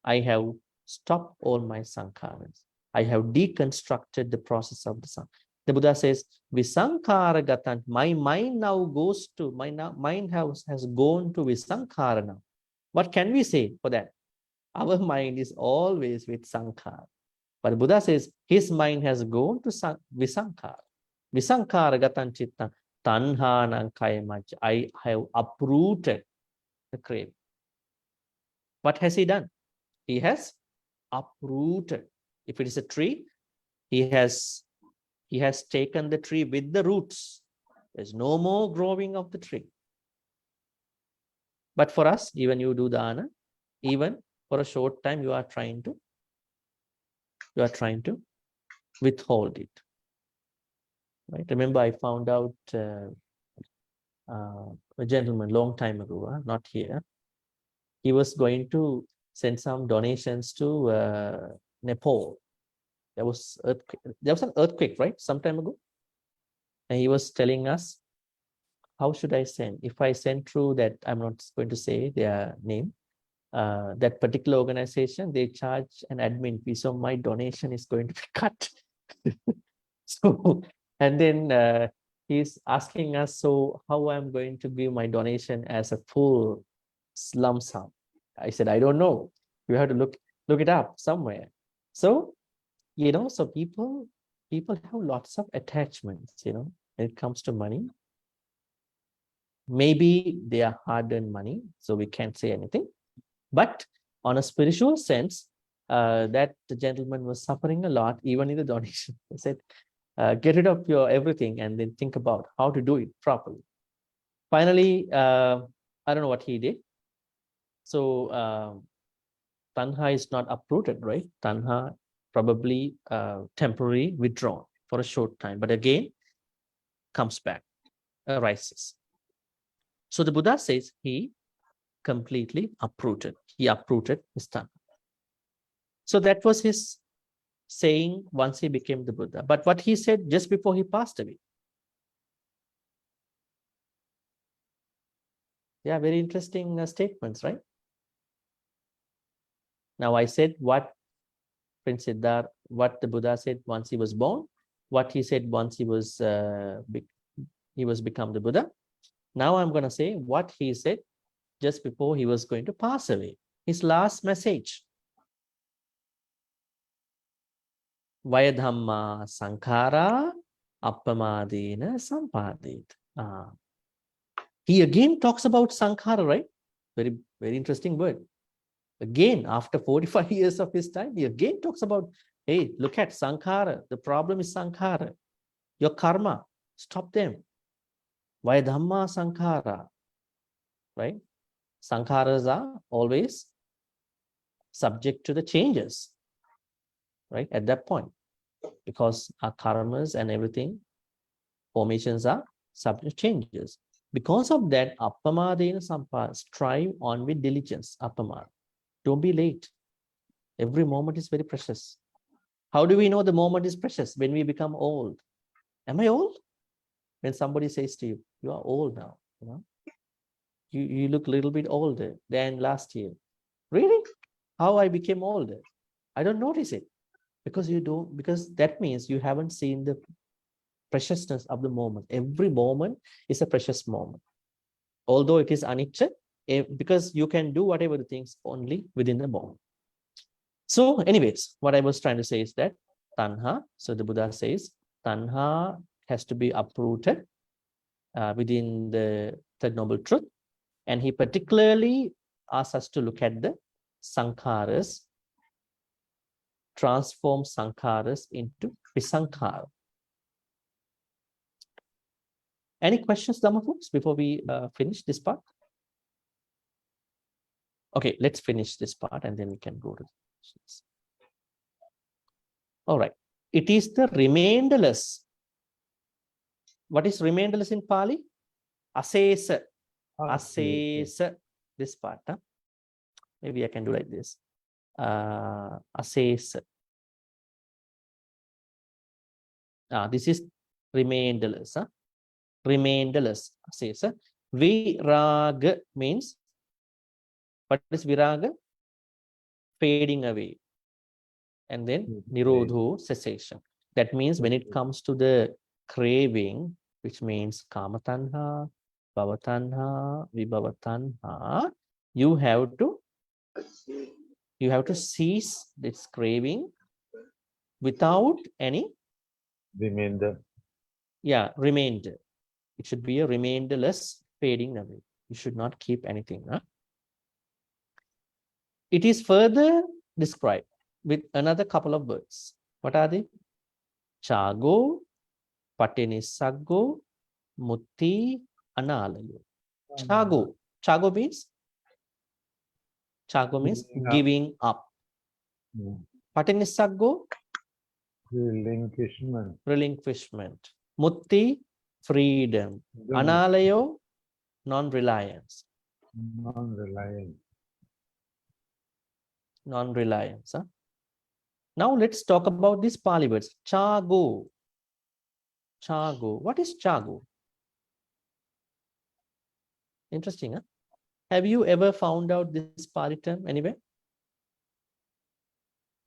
I have stopped all my sankaras. I have deconstructed the process of the sankara. The Buddha says, visankara gatan, my mind now goes to, mind has gone to visankara now. What can we say for that? Our mind is always with sankara. But the Buddha says, his mind has gone to visankara. Visankara gatan chitta tanha nankayamaj. I have uprooted the craving. What has he done? He has uprooted. If it is a tree, he has taken the tree with the roots. There's no more growing of the tree. But for us, even you do dana, even for a short time, you are trying to withhold it. Right? Remember, I found out a gentleman long time ago, not here. He was going to send some donations to Nepal. There was an earthquake, right? Some time ago. And he was telling us, how should I send? If I send through that, I'm not going to say their name, that particular organization, they charge an admin fee. So my donation is going to be cut. So, and then he's asking us, so how I'm going to give my donation as a full lump sum? I said, I don't know. You have to look it up somewhere. So, so people have lots of attachments, when it comes to money. Maybe they are hard-earned money, so we can't say anything. But on a spiritual sense, that the gentleman was suffering a lot, even in the donation. He said, get rid of your everything and then think about how to do it properly. Finally, I don't know what he did. So tanha is not uprooted, right? Tanha probably temporarily withdrawn for a short time, but again comes back, arises. So the Buddha says he completely uprooted. He uprooted his tanha. So that was his saying once he became the Buddha. But what he said just before he passed away. Yeah, very interesting statements, right? Now I said what Prince Siddhartha, what the Buddha said once he was born, what he said once he was become the Buddha. Now I'm going to say what he said just before he was going to pass away. His last message. Vayadhamma Sankara Appamadena Sampadit. He again talks about Sankara, right? Very, very interesting word. Again, after 45 years of his time, he again talks about, hey, look at Sankara. The problem is Sankara. Your karma, stop them. Vayadhamma Sankara, right? Sankaras are always subject to the changes, right? At that point, because our karmas and everything, formations are subject to changes. Because of that, appamadena sampa, strive on with diligence, appamad. Don't be late. Every moment is very precious. How do we know the moment is precious? When we become old. Am I old? When somebody says to you, you are old now, you know, you look a little bit older than last year. Really? How I became older? I don't notice it because you don't, because that means you haven't seen the preciousness of the moment. Every moment is a precious moment. Although it is anicca, because you can do whatever the things only within the moment. So anyways, what I was trying to say is that tanha, so the Buddha says, tanha has to be uprooted within the Third Noble Truth. And he particularly asks us to look at the sankharas, transform sankharas into visankhara. Any questions, Dhamma folks, before we finish this part? Okay, let's finish this part and then we can go to the questions. All right. It is the remainderless. What is remainderless in Pali? Asesa. Asesa. This part. Huh? Maybe I can do like this. Asesa. This is remainderless. Huh? Remainderless. Asesa. Viraga means, what is viraga? Fading away. And then nirodho, cessation. That means when it comes to the craving, which means kamatanha, bhavatanha, vibhavatanha, you have to cease this craving without any
Remainder.
remainder. It should be a remainderless fading away. You should not keep anything. Huh? It is further described with another couple of words. What are they? Chagu, patinissaggo, mutti, analayo. Chagu. Chagu means giving up. Patinissaggo, relinquishment. Mutti, freedom. Analayo, non-reliance. Non-reliance. Huh? Now let's talk about these Pali words. Chagu. Chagu. What is Chagu? Interesting, huh? Have you ever found out this Pali term anywhere?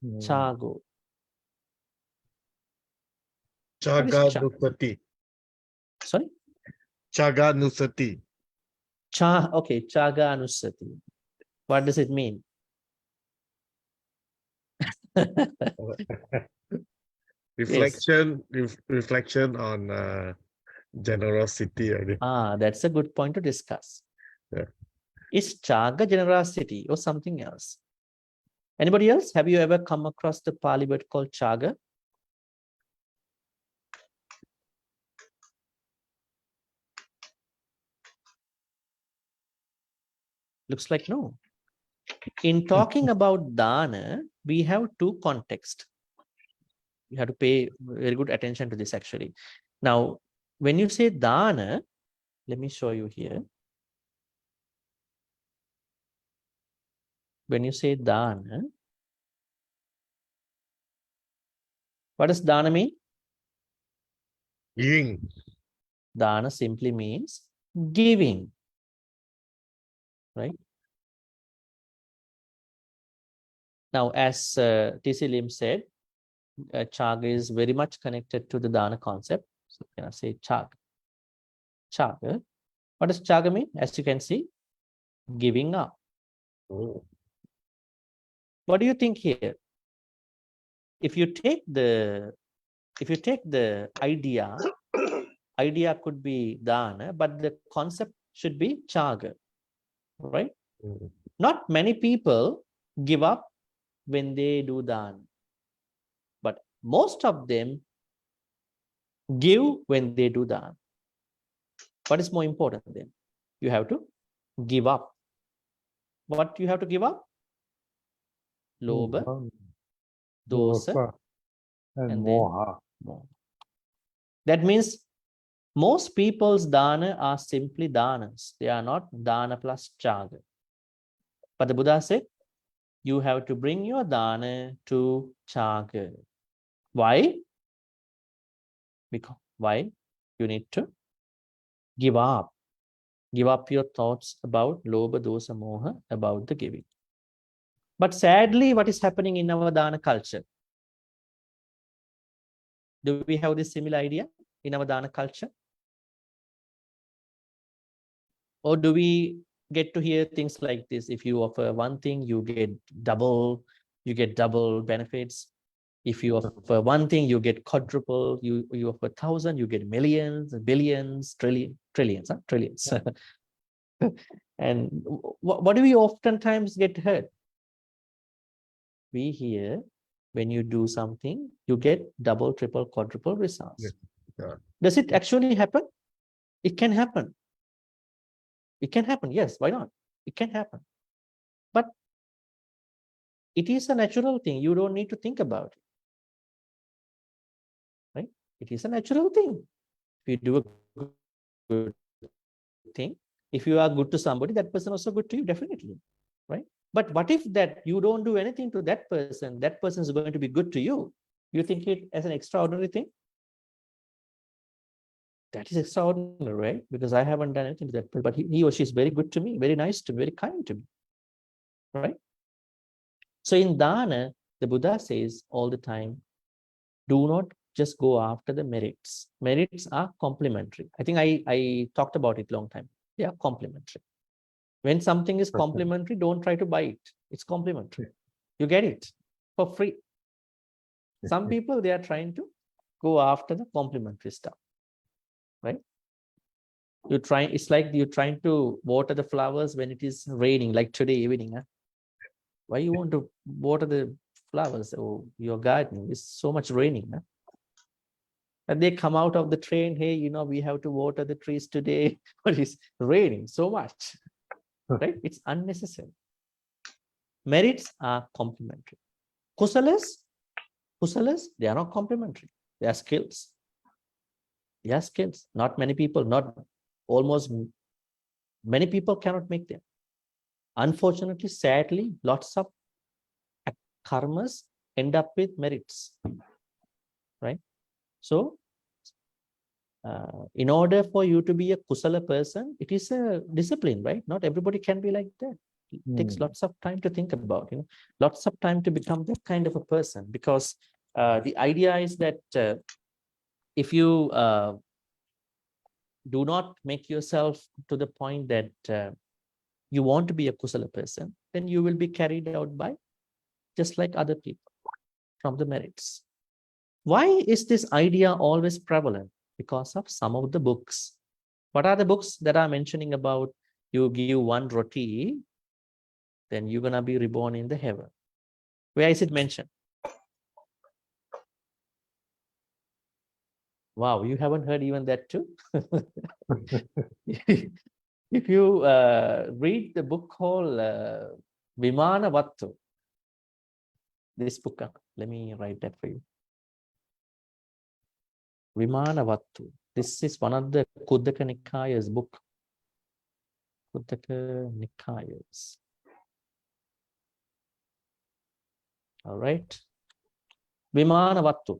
Chagu.
Chaganusati.
Sorry?
Chaganusati.
Okay, Chaganusati. What does it mean?
Reflection on generosity. I think.
That's a good point to discuss.
Yeah.
Is Chaga generosity or something else? Anybody else? Have you ever come across the Pali word called Chaga? Looks like no. In talking about dana, we have two contexts. You have to pay very good attention to this actually. Now, when you say dana, let me show you here. When you say dana, what does dana mean?
Ying.
Dana simply means giving, right? Now, as T.C. Lim said, Chaga is very much connected to the dana concept. So, can I say Chaga? Chaga. What does Chaga mean? As you can see, giving up.
Oh.
What do you think here? If you take the idea could be dana, but the concept should be Chaga, right? Not many people give up when they do dana, but most of them give when they do dana. What is more important then? You have to give up. What you have to give up? Loba,
Mohan,
Dosa,
and
and then
Moha.
Moha. That means most people's dana are simply danas. They are not dana plus chaga. But the Buddha said, you have to bring your dana to chaga. Why? Because why? You need to give up. Give up your thoughts about loba, dosa, moha, about the giving. But sadly, what is happening in our dana culture? Do we have this similar idea in our dana culture? Or do we get to hear things like this? If you offer one thing, you get double benefits. If you offer one thing, you get quadruple. You offer 1,000, you get millions, billions, trillions. And what do we oftentimes get heard? We hear when you do something, you get double, triple, quadruple results.
Yeah.
Does it actually happen? It can happen. It can happen. Yes, why not? It can happen. But it is a natural thing. You don't need to think about it. Right? It is a natural thing. If you do a good thing, if you are good to somebody, that person also good to you, definitely. Right? But what if that you don't do anything to that person is going to be good to you? You think it as an extraordinary thing? That is extraordinary, right? Because I haven't done anything to that person, but he or she is very good to me, very nice to me, very kind to me. Right? So in dana, the Buddha says all the time, do not just go after the merits. Merits are complementary. I think I talked about it long time. They are complementary. When something is complementary, don't try to buy it. It's complementary. You get it for free. Some people, they are trying to go after the complementary stuff, right? It's like you're trying to water the flowers when it is raining, like today evening. Huh? Why you want to water the flowers or your garden? It's so much raining. Huh? And they come out of the train, hey, we have to water the trees today, but it's raining so much, right? It's unnecessary. Merits are complementary. Kusalas, they are not complementary. They are skills. They are skills. Not many people, many people cannot make them. Unfortunately, sadly, lots of karmas end up with merits, right? So, in order for you to be a kusala person, it is a discipline, right? Not everybody can be like that. It takes lots of time to think about, lots of time to become that kind of a person. Because the idea is that if you do not make yourself to the point that you want to be a kusala person, then you will be carried out by just like other people from the merits. Why is this idea always prevalent? Because of some of the books. What are the books that are mentioning about you give one roti, then you're going to be reborn in the heaven? Where is it mentioned? Wow, you haven't heard even that too? If you read the book called Vimanavattu, this book, let me write that for you. Vimanavattu. This is one of the Kuddaka Nikaya's book. Kuddaka Nikayas. All right. Vimanavattu.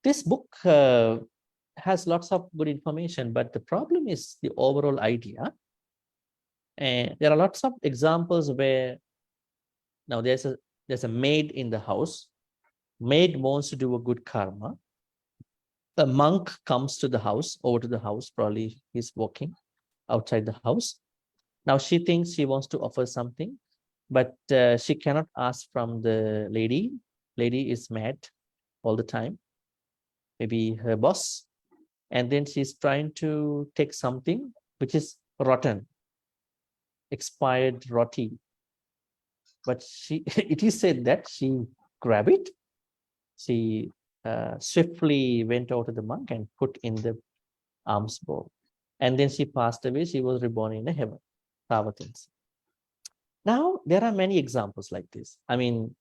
This book has lots of good information, but the problem is the overall idea. And there are lots of examples where now there's a maid in the house. Maid wants to do a good karma. A monk comes to the house, over to the house, probably he's walking outside the house. Now she thinks she wants to offer something, but she cannot ask from the lady. Lady is mad all the time, maybe her boss. And then she's trying to take something which is rotten, expired roti. But it is said that she grabbed it. She swiftly went out to the monk and put in the alms bowl. And then she passed away. She was reborn in a heaven. Tavatins. Now, there are many examples like this. I mean,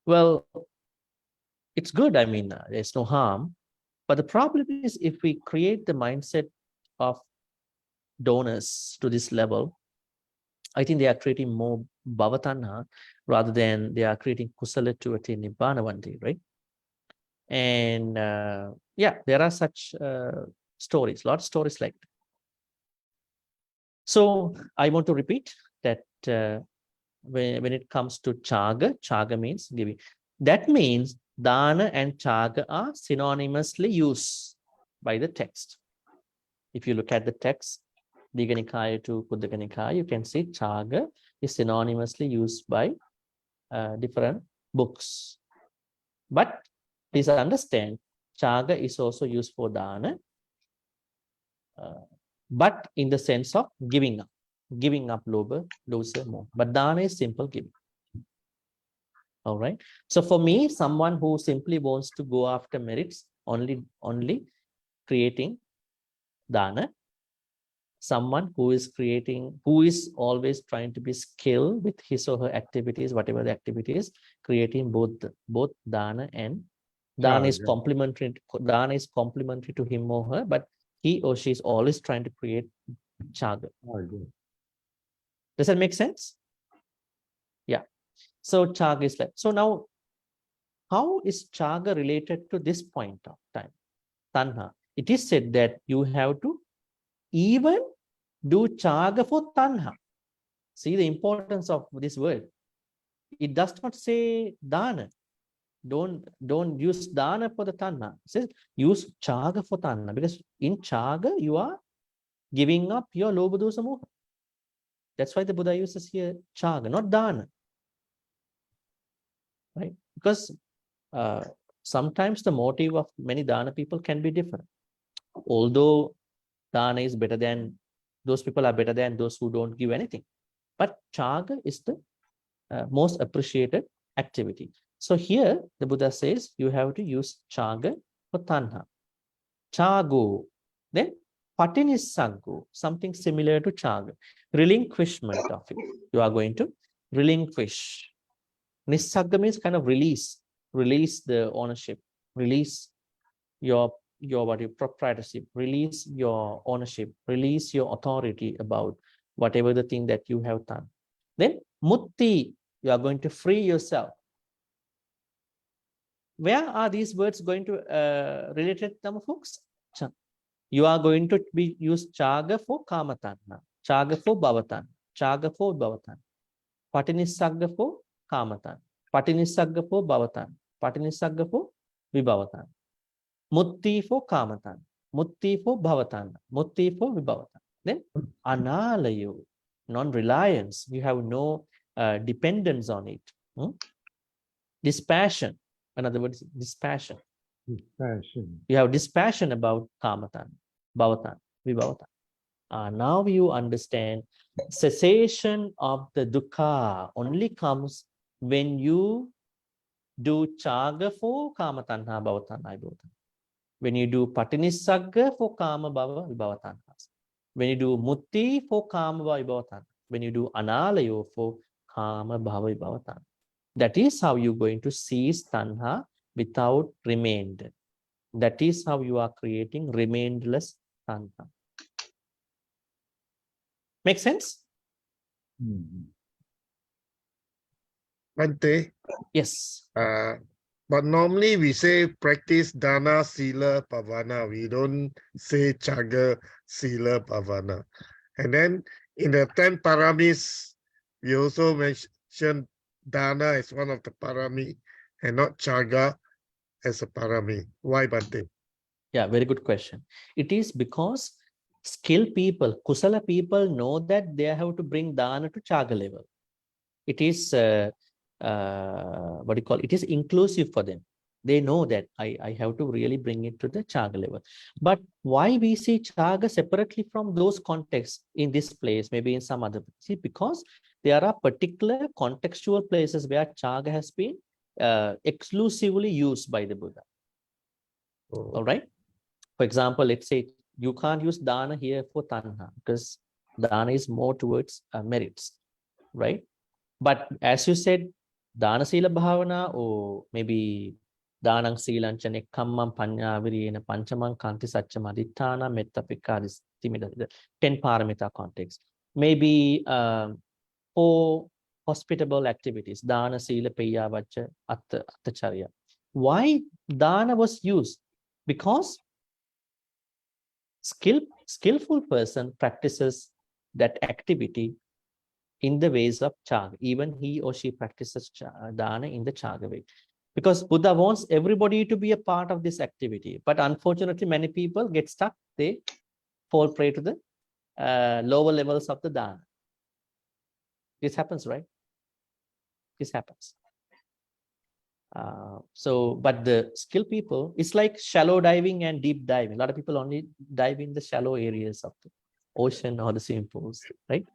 well, it's good. I mean, there's no harm. But the problem is if we create the mindset of donors to this level, I think they are creating more bhavatanha rather than they are creating kusala to attain nibbana one day, right? And yeah, there are such stories, a lot of stories like that. So I want to repeat that when it comes to chaga means giving. That means dana and chaga are synonymously used by the text. If you look at the text, Digha Nikaya to Kuddaka Nikaya, you can see chaga is synonymously used by different books. But please understand, chaga is also used for dana, but in the sense of giving up lobha, dosa, moha. But dana is simple giving. All right. So for me, someone who simply wants to go after merits, only creating dana, someone who is always trying to be skilled with his or her activities, whatever the activity is, creating both dana and dana is complementary. Dana is complementary to him or her, but he or she is always trying to create chaga. Does that make sense? Yeah. So chaga is like, so now how is chaga related to this point of time? Tanha. It is said that you have to even do chaga for tanha. See the importance of this word. It does not say dana. Don't use dana for the tanha. It says use chaga for tanha, because in chaga you are giving up your lobha dosa moha. That's why the Buddha uses here chaga, not dana. Right? Because sometimes the motive of many dana people can be different. Although dana is better than, those people are better than those who don't give anything. But chaga is the most appreciated activity. So here the Buddha says you have to use chaga for tanha. Chagu. Then patinisaggu, something similar to chaga. Relinquishment of it. You are going to relinquish. Nisagga means kind of release the ownership, release your proprietorship, release your ownership, release your authority about whatever the thing that you have done. Then mutti, you are going to free yourself. Where are these words going to related, folks? You are going to be use chaga for kamatanha, chaga for bhavatan, chaga for bhavatan, patinisagga for kamatan, patinisagga for bhavatan, patinisagga for vibhavatan, mutti for kamatan, mutti for bhavatan, mutti for vibhavatan. Then analayo, non-reliance, you have no dependence on it. Dispassion, in other words, dispassion. You have dispassion about kamatan, bhavatan, vibhavatan. Now you understand cessation of the dukkha only comes when you do chaga for kama tanha bhavatanha vibhavatan. When you do patinisagga for kama bhava vibhavatan. When you do mutti for kama bhava vibhavatan. When you do analayo for kama bhava vibhavatan. That is how you're going to cease tanha without remainder. That is how you are creating remainless tanha. Make sense?
Bhante,
Yes.
but normally we say practice dana, sila, pavana. We don't say chaga, sila, pavana. And then in the 10 paramis, we also mention dana as one of the parami and not chaga as a parami. Why, Bhante?
Yeah, very good question. It is because skilled people, kusala people know that they have to bring dana to chaga level. It is, what do you call it? It is inclusive for them. They know that I have to really bring it to the chaga level. But why we see chaga separately from those contexts in this place, maybe in some other place? See, because there are particular contextual places where chaga has been exclusively used by the Buddha.
Oh.
All right. For example, let's say you can't use dana here for tanha because dana is more towards merits, right? But as you said, Dana Sila Bhavana, or maybe Danang Silancha Nekkammam Panya Virena Panchamang Kanti Satchamaditana Metta Pikadis Timida, the 10 Paramita context. Maybe 4 hospitable activities, Dana Sila Peya Vacha Attacharya. Why Dana was used? Because skillful person practices that activity in the ways of Chaga. Even he or she practices Dana in the Chaga way. Because Buddha wants everybody to be a part of this activity. But unfortunately, many people get stuck. They fall prey to the lower levels of the Dana. This happens, right? This happens. But the skilled people, it's like shallow diving and deep diving. A lot of people only dive in the shallow areas of the ocean or the swimming pools, right?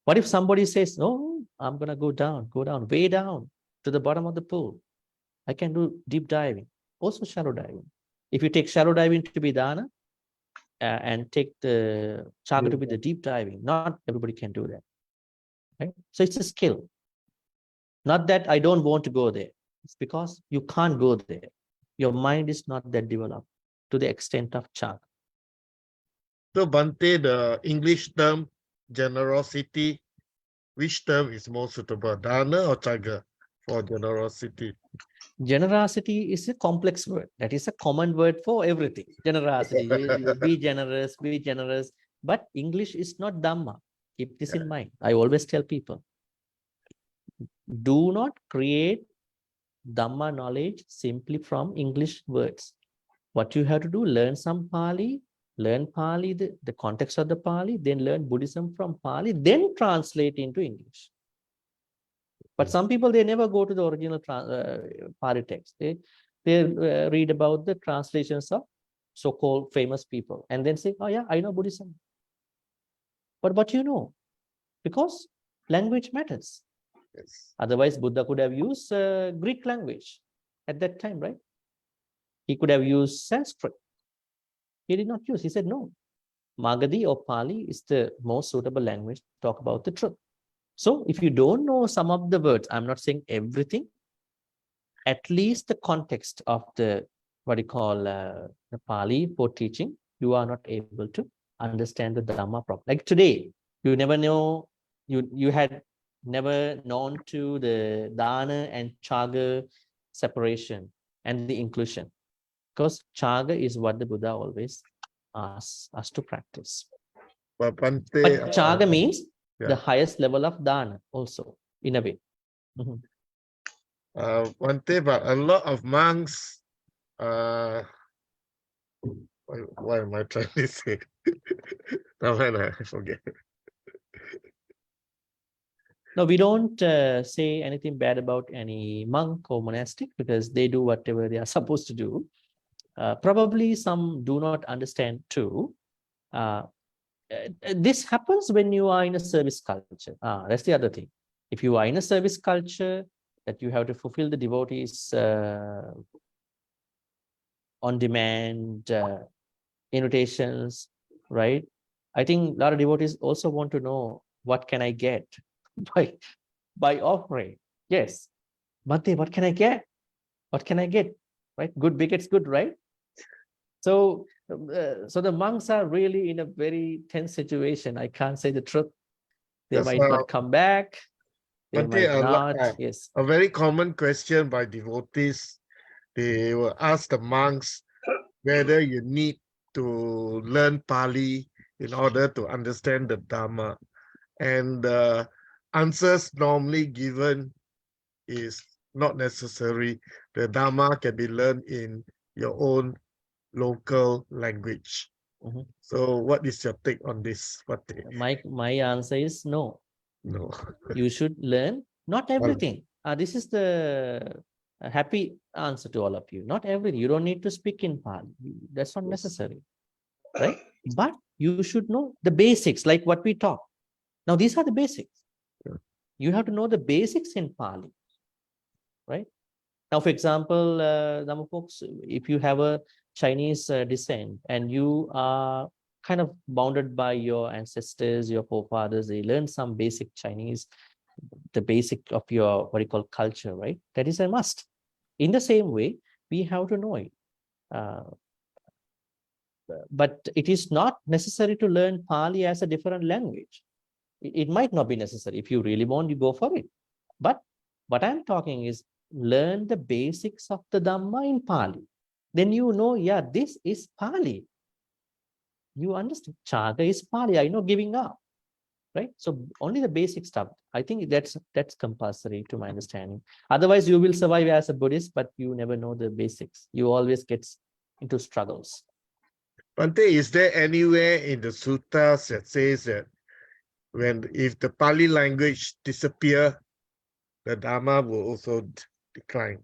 What if somebody says, no, I'm going to go down, way down to the bottom of the pool. I can do deep diving, also shallow diving. If you take shallow diving to be Dana and take the Chaga to be the deep diving, not everybody can do that, right? So it's a skill. Not that I don't want to go there. It's because you can't go there. Your mind is not that developed to the extent of Chaga.
So Bhante, the English term generosity, which term is more suitable, Dana or Chaga for generosity?
Generosity is a complex word. That is a common word for everything. Generosity, you be generous, be generous. But English is not Dhamma. Keep this in mind. I always tell people, do not create Dhamma knowledge simply from English words. What you have to do, learn some Pali, learn Pali, the context of the Pali, then learn Buddhism from Pali, then translate into English. But some people, they never go to the original Pali text. They read about the translations of so-called famous people and then say, oh yeah, I know Buddhism. But what you know? Because language matters.
Yes.
Otherwise, Buddha could have used Greek language at that time, right? He could have used Sanskrit. He did not use. He said, no, Magadhi or Pali is the most suitable language to talk about the truth. So if you don't know some of the words, I'm not saying everything, at least the context of the, what you call the Pali for teaching, you are not able to understand the Dhamma properly. Like today, you never know, you had never known to the Dana and Chaga separation and the inclusion. Because Chaga is what the Buddha always asks us to practice.
But Bhante,
But Chaga means
yeah.
the highest level of Dana also, in a way.
Bhante, but a lot of monks, why am I trying to say? Now I forget.
No, we don't say anything bad about any monk or monastic because they do whatever they are supposed to do. Probably some do not understand too. This happens when you are in a service culture. That's the other thing. If you are in a service culture that you have to fulfill the devotees on demand invitations, right? I think a lot of devotees also want to know what can I get by offering. Yes, Bhante, what can I get? What can I get? Right? Good begets good, right? So the monks are really in a very tense situation. I can't say the truth. They
That's
might not come back. They
Bhante,
might not. Yes.
a very common question by devotees. They will ask the monks whether you need to learn Pali in order to understand the Dhamma. And the answers normally given is not necessary. The Dhamma can be learned in your own local language.
Mhm.
So what is your take on this, Bhante?
My answer is no.
No.
You should learn not everything. This is the happy answer to all of you. Not everything. You don't need to speak in Pali. That's not necessary, right? But you should know the basics, like what we talk. Now, these are the basics.
Yeah.
You have to know the basics in Pali, right? Now, for example, Dhamma folks, if you have a Chinese descent and you are kind of bounded by your ancestors, your forefathers, they learned some basic Chinese the basic of your what you call culture, right? That is a must. In the same way, we have to know it. But it is not necessary to learn Pali as a different language. It might not be necessary. If you really want, you go for it. But what I'm talking is learn the basics of the Dhamma in Pali. Then you know, yeah, this is Pali. You understand. Chaga is Pali. I know giving up. Right? So only the basic stuff. I think that's compulsory to my understanding. Otherwise, you will survive as a Buddhist, but you never know the basics. You always get into struggles.
Bhante, is there anywhere in the suttas that says that if the Pali language disappear, the Dharma will also decline?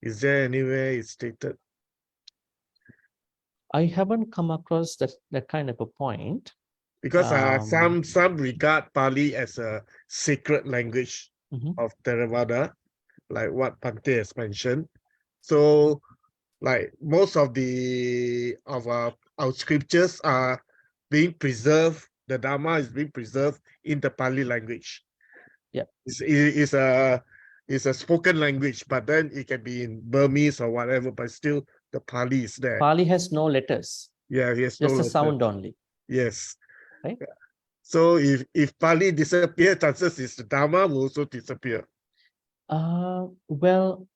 Is there anywhere it's stated?
I haven't come across that kind of a point.
Because some regard Pali as a sacred language of Theravada, like what Bhante has mentioned. So, like most of our scriptures are being preserved. The Dharma is being preserved in the Pali language.
Yeah,
it's a spoken language, but then it can be in Burmese or whatever. But still, the Pali is there.
Pali has no letters.
Yeah, yes,
just a sound only.
Yes.
Right.
So if Pali disappear, chances is the Dharma will also disappear.
Well,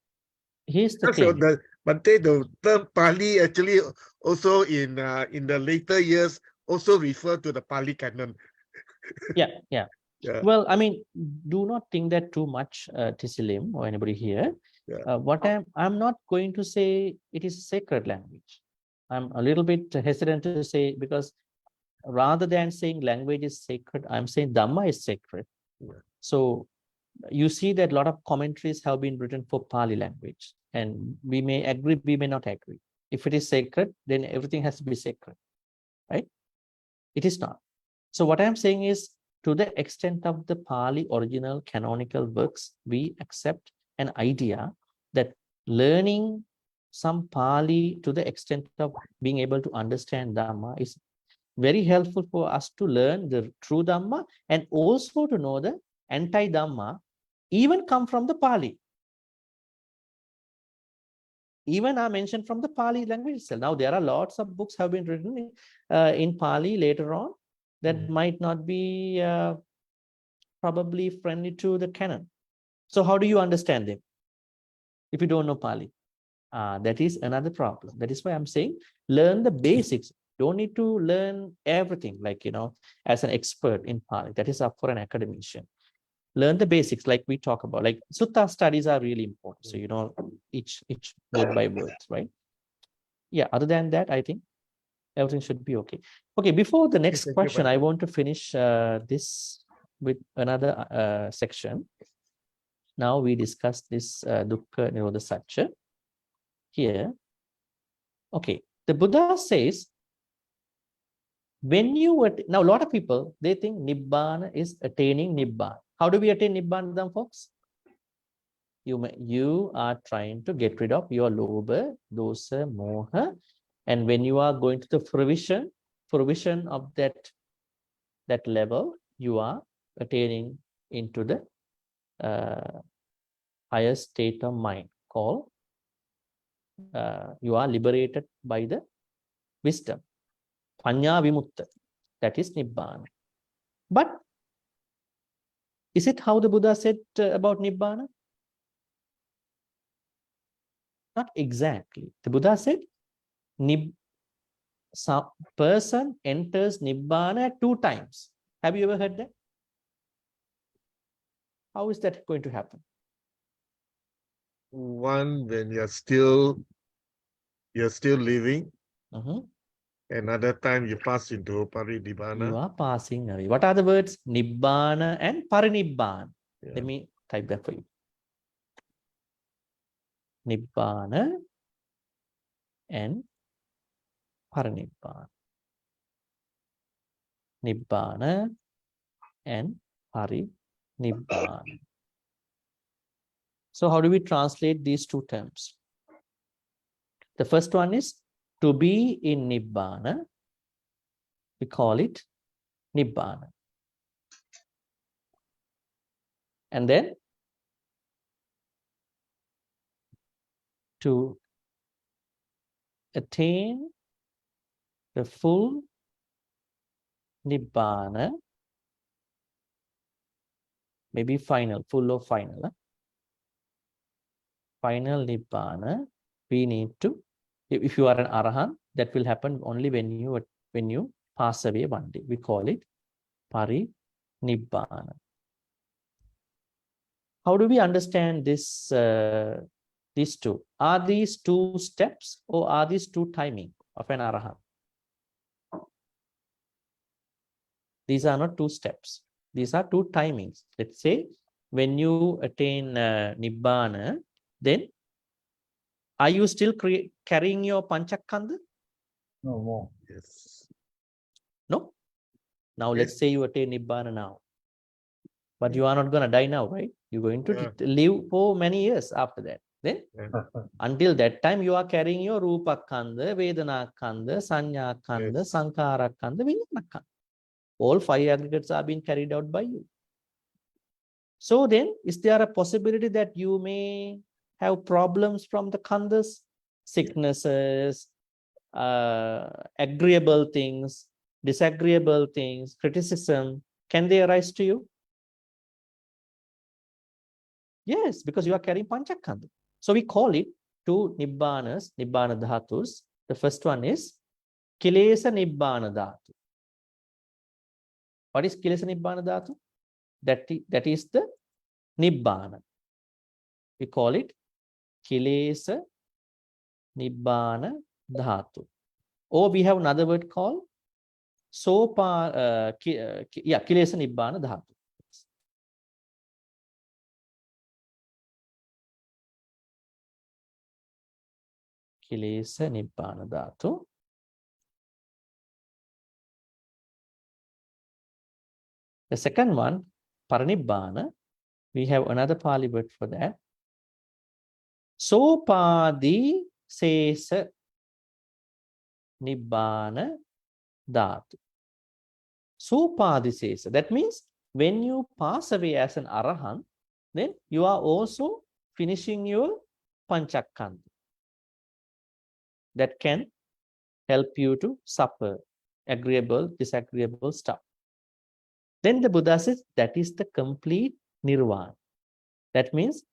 here's the
So
thing.
the term Pali actually also in the later years also refer to the Pali canon.
Yeah. Well, I mean, do not think that too much, Tisilim or anybody here.
Yeah.
What I'm not going to say it is a sacred language. I'm a little bit hesitant to say, because rather than saying language is sacred, I'm saying Dhamma is sacred.
Yeah.
So you see that a lot of commentaries have been written for Pali language, and we may agree, we may not agree. If it is sacred, then everything has to be sacred, right? It is not. So what I'm saying is, to the extent of the Pali original canonical works, we accept an idea that learning some Pali to the extent of being able to understand Dhamma is very helpful for us to learn the true Dhamma, and also to know the anti-Dhamma even come from the Pali. Even are mentioned from the Pali language itself. Now, there are lots of books have been written in Pali later on that might not be probably friendly to the canon. So how do you understand them if you don't know Pali? That is another problem. That is why I'm saying learn the basics. Don't need to learn everything, like, as an expert in Pali. That is up for an academician. Learn the basics, like we talk about. Like Sutta studies are really important. So each word by words, right? Yeah. Other than that, I think everything should be okay. Okay. Before the next question, I want to finish this with another section. Now we discussed this Dukkha Nirodha Satcha here. Okay. The Buddha says, when you now, a lot of people, they think Nibbana is attaining Nibbana. How do we attain Nibbana then, folks? You are trying to get rid of your lobha, dosa, moha, and when you are going to the fruition of that level, you are attaining into the higher state of mind called you are liberated by the wisdom, panya vimutta. That is Nibbana. But is it how the Buddha said about Nibbana? Not exactly. The Buddha said, some person enters Nibbana 2 times. Have you ever heard that? How is that going to happen?
One, when you're still living. Another time you pass into Parinibbana.
You are passing away. What are the words? Nibbana and Parinibbana. Yeah. Let me type that for you. Nibbana and Parinibbana. Nibbana and Parinibbana. So how do we translate these 2 terms? The first one is to be in Nibbana. We call it Nibbana. And then to attain the full Nibbana, maybe final, full or final. Final Nibbana, we need to, if you are an Arahant, that will happen only when you pass away one day. We call it Pari-Nibbana. How do we understand this? These two? Are these two steps or are these two timing of an Arahant? These are not two steps. These are two timings. Let's say when you attain Nibbana, then are you still carrying your Panchakkanda?
No more.
Yes.
No. Now
Yes.
let's say you attain Nibbana now. But you are not going to die now, right? You're going to
Yeah.
live for many years after that. Then until that time, you are carrying your Rupa Kanda, Vedana Kanda, Sanya Kanda,
Yes.
Sankara Kanda, Vijnana Kanda. All 5 aggregates are being carried out by you. So then, is there a possibility that you may have problems from the khandas, sicknesses, agreeable things, disagreeable things, criticism? Can they arise to you? Yes, because you are carrying Panchakkanda. So we call it two Nibbanas, Nibbana Dhatus. The first one is Kilesa Nibbana Dhatu. What is Kilesa Nibbana Dhatu? That is the Nibbana. We call it Kilesa Nibbana Dhatu. Or we have another word called Kilesa Nibbana Dhatu. Kilesa Nibbana Dhatu. The second one, Paranibbana, we have another Pali word for that. Sopadi Sesa Nibbana Dhatu. Sopadi Sesa. That means when you pass away as an Arahant, then you are also finishing your Panchakkanda. That can help you to suffer agreeable, disagreeable stuff. Then the Buddha says that is the complete Nirvana. That means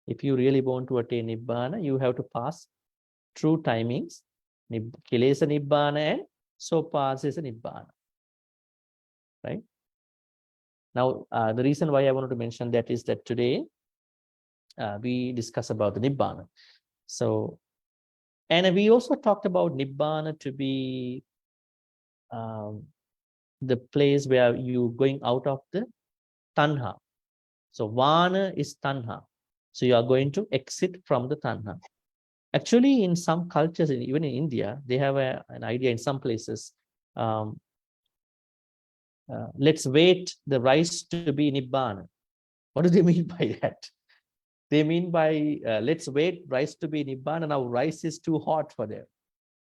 if you really want to attain Nibbana, you have to pass true timings, Kilesa Nibbana and Sopadisa Nibbana. Right? Now, the reason why I wanted to mention that is that today we discuss about the Nibbana. So, and we also talked about Nibbana to be the place where you going out of the Tanha. So Vana is Tanha. So you are going to exit from the Tanha. Actually, in some cultures, even in India, they have an idea in some places. Let's wait the rice to be Nibbana. What do they mean by that? They mean by let's wait rice to be Nibbana. Now rice is too hot for them.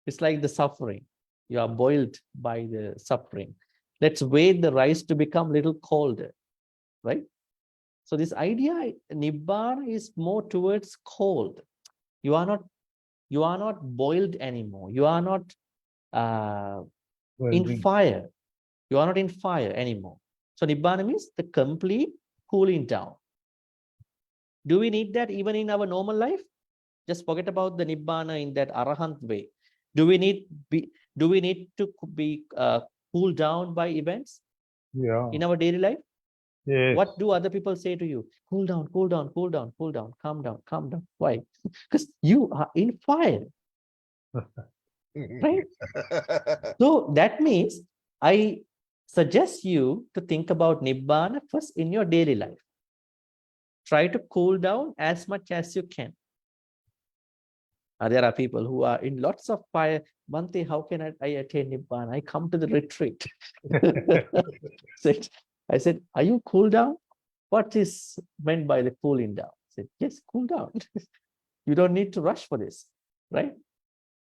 It's like the suffering. You are boiled by the suffering. Let's wait the rice to become a little colder, right? So this idea, Nibbana, is more towards cold. You are not boiled anymore. You are not in fire. You are not in fire anymore. So Nibbana means the complete cooling down. Do we need that even in our normal life? Just forget about the Nibbana in that Arahant way. Do we need to be cooled down by events in our daily life?
Yes.
What do other people say to you? Cool down, cool down, cool down, cool down, calm down, calm down. Why? Because you are in fire. Right? So that means I suggest you to think about Nibbana first in your daily life. Try to cool down as much as you can. There are people who are in lots of fire. Bhante, how can I attain Nibbana? I come to the retreat. I said, are you cool down? What is meant by the cooling down? I said, yes, cool down. You don't need to rush for this, right?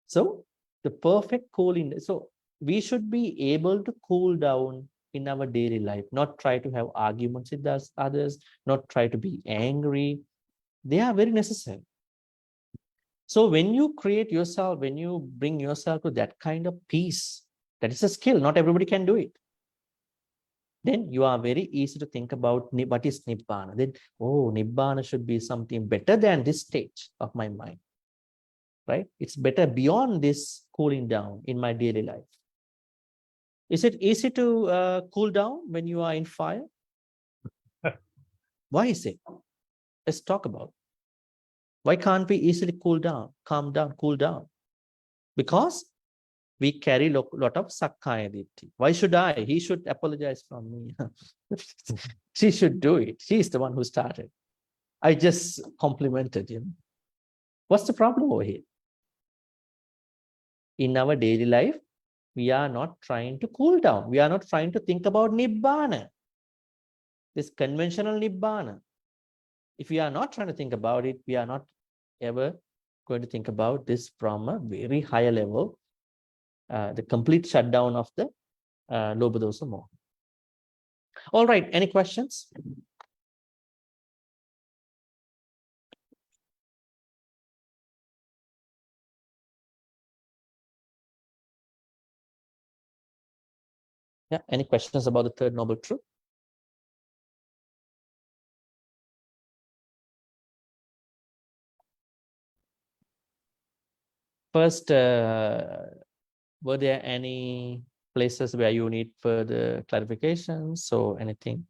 So the perfect cooling. So we should be able to cool down in our daily life, not try to have arguments with others, not try to be angry. They are very necessary. So when you create yourself, when you bring yourself to that kind of peace, that is a skill. Not everybody can do it. Then you are very easy to think about what is Nibbana. Then, oh, Nibbana should be something better than this stage of my mind, right? It's better beyond this cooling down in my daily life. Is it easy to cool down when you are in fire? Why is it? Let's talk about it. Why can't we easily cool down, calm down, cool down? Because we carry a lot of Sakkaya Ditthi. Why should I? He should apologize from me. She should do it. She is the one who started. I just complimented him. What's the problem over here? In our daily life, we are not trying to cool down. We are not trying to think about Nibbana, this conventional Nibbana. If we are not trying to think about it, we are not ever going to think about this from a very higher level, the complete shutdown of the Lobha Dosa Moha. All right, any questions? Yeah, any questions about the third noble truth? First, were there any places where you need further clarifications or anything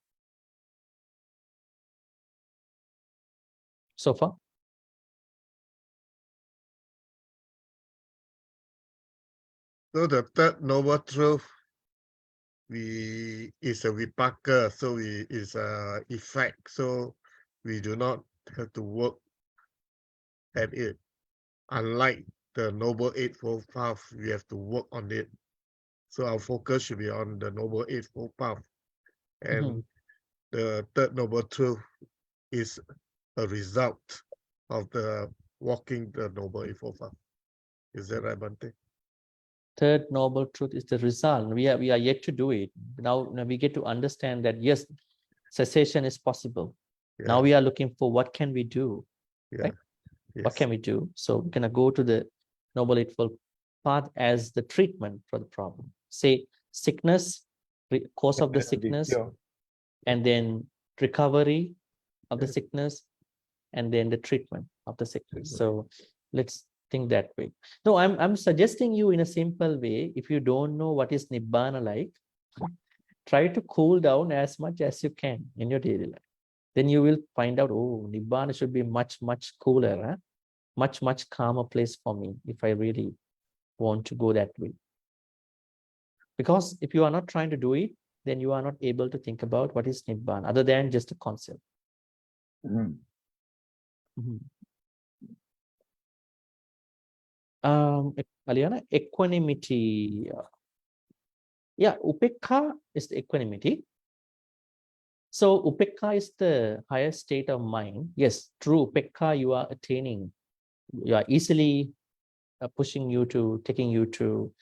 so far?
So the third noble truth is a vipaka, so is a effect. So we do not have to work at it. Unlike the noble eightfold path, we have to work on it. So our focus should be on the noble eightfold path. And the third noble truth is a result of the walking the noble eightfold path. Is that right, Bhante?
Third noble truth is the result. We are yet to do it. Now we get to understand that yes, cessation is possible.
Yeah.
Now we are looking for what can we do,
Yeah.
right?
Yes.
What can we do? So we're gonna go to the noble eightfold path as the treatment for the problem. Say sickness, cause of the sickness, and then recovery of the sickness, and then the treatment of the sickness. So let's think that way. No, I'm suggesting you in a simple way. If you don't know what is Nibbana like, try to cool down as much as you can in your daily life. Then you will find out, oh, Nibbana should be much, much cooler, huh? Much, much calmer place for me if I really want to go that way. Because if you are not trying to do it, then you are not able to think about what is Nibbana other than just a concept. Aliana, equanimity. Yeah, upekha is the equanimity. So upekha is the higher state of mind. Yes, through upekha you are attaining, you are easily taking you to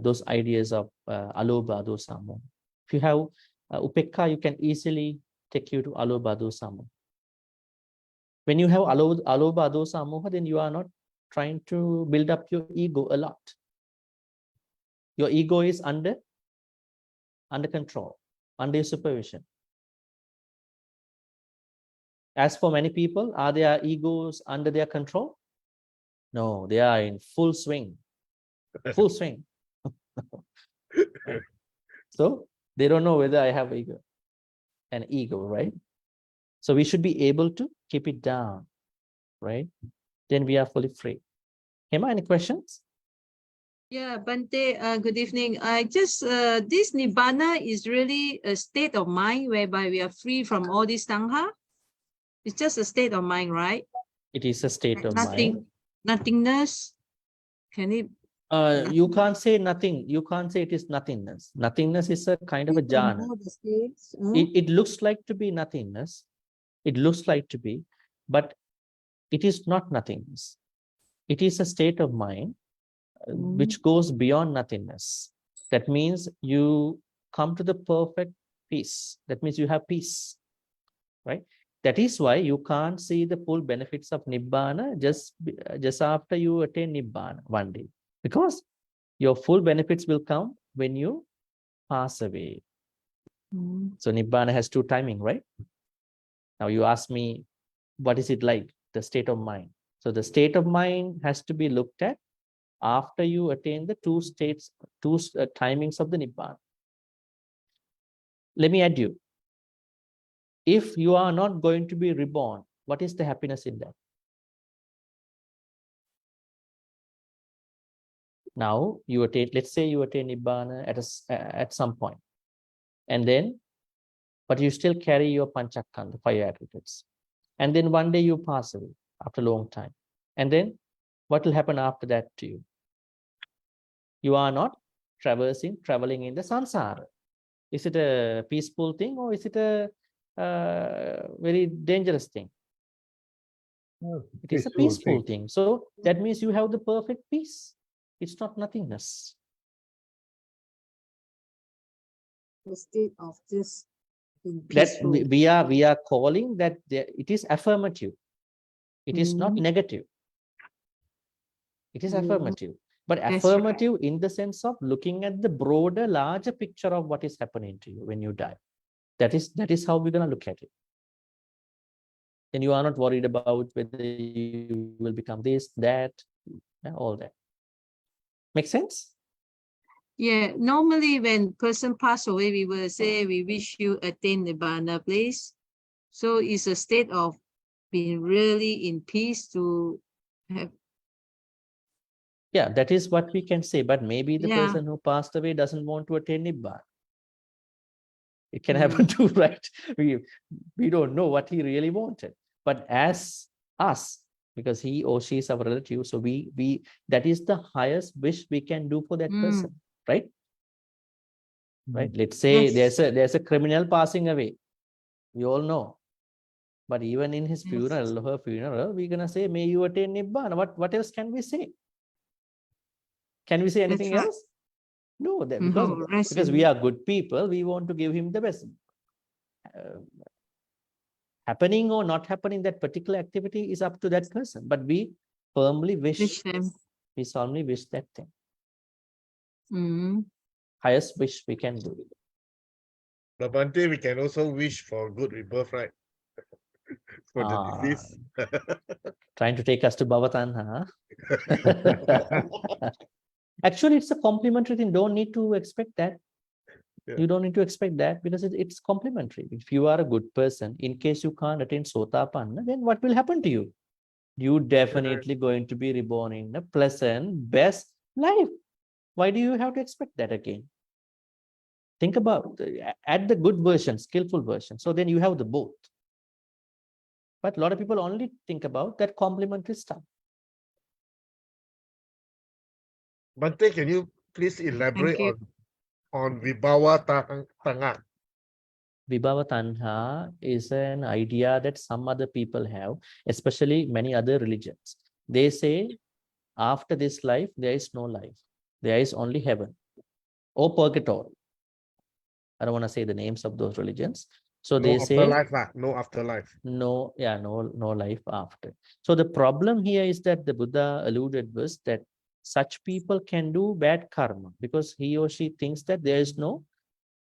those ideas of alobha, dosa, moha. If you have upekha, you can easily take you to alobha, dosa, moha. When you have alobha, dosa, moha, then you are not trying to build up your ego a lot. Your ego is under control, under your supervision. As for many people, are their egos under their control? No, they are in full swing. Full swing. So they don't know whether I have an ego, right? So we should be able to keep it down, right? Then we are fully free. Hema, any questions?
Yeah, Bhante, good evening. I just, this Nibbana is really a state of mind whereby we are free from all this Sangha. It's just a state of mind, right?
It is a state of mind.
Nothingness. Can it?
You can't say nothing. You can't say it is nothingness. Nothingness is a kind of a jhana. It looks like to be nothingness. It looks like to be, but it is not nothingness. It is a state of mind which goes beyond nothingness. That means you come to the perfect peace. That means you have peace, right? That is why you can't see the full benefits of Nibbana just after you attain Nibbana one day, because your full benefits will come when you pass away. So Nibbana has two timing, right? Now you ask me, what is it like, the state of mind? So the state of mind has to be looked at after you attain the two timings of the Nibbana. Let me add you. If you are not going to be reborn, what is the happiness in that? Now you attain, let's say you attain Nibbana at some point, and then, but you still carry your Panchakkhandha, 5 aggregates. And then one day you pass away after a long time. And then what will happen after that to you? You are not traveling in the samsara. Is it a peaceful thing, or is it a very dangerous thing? It is a peaceful thing. So that means you have the perfect peace. It's not nothingness.
The state of this in
That
peaceful.
we are calling that it is affirmative. It is not negative. It is affirmative. But
That's
affirmative in the sense of looking at the broader, larger picture of what is happening to you when you die. That is how we're going to look at it. Then you are not worried about whether you will become this, that, all that. Make sense?
Yeah, normally when person pass away, we will say, we wish you attain Nibbana place. So it's a state of being really in peace to have.
Yeah, that is what we can say. But maybe the
Yeah.
person who passed away doesn't want to attain Nibbana. It can happen too, right? We don't know what he really wanted. But as us, because he or she is our relative, so we that is the highest wish we can do for that person, right? Right. Let's say
Yes.
there's a criminal passing away. We all know. But even in his funeral, her funeral, we're gonna say, may you attain Nibbana. What else can we say? Can we say anything
right.
else? No, that
No,
because we are good people, we want to give him the best. Happening or not happening, that particular activity is up to that person. But we firmly wish
them.
we solemnly wish that thing.
Mm.
Highest wish we can do.
But Bhante, we can also wish for good rebirth, right? For the disease.
Trying to take us to Bhavatanha. Actually, it's a complementary thing. Don't need to expect that.
Yeah.
You don't need to expect that, because it's complementary. If you are a good person, in case you can't attain Sotapanna, then what will happen to you? You definitely going to be reborn in a pleasant, best life. Why do you have to expect that again? Think about add the good version, skillful version. So then you have the both. But a lot of people only think about that complementary stuff.
Bhante, can you please elaborate on Vibhava Tanga?
Vibhava Tanha is an idea that some other people have, especially many other religions. They say after this life, there is no life. There is only heaven or purgatory. I don't want to say the names of those religions. So
No
they say
no afterlife.
no life after. So the problem here is that the Buddha alluded was that such people can do bad karma because he or she thinks that there is no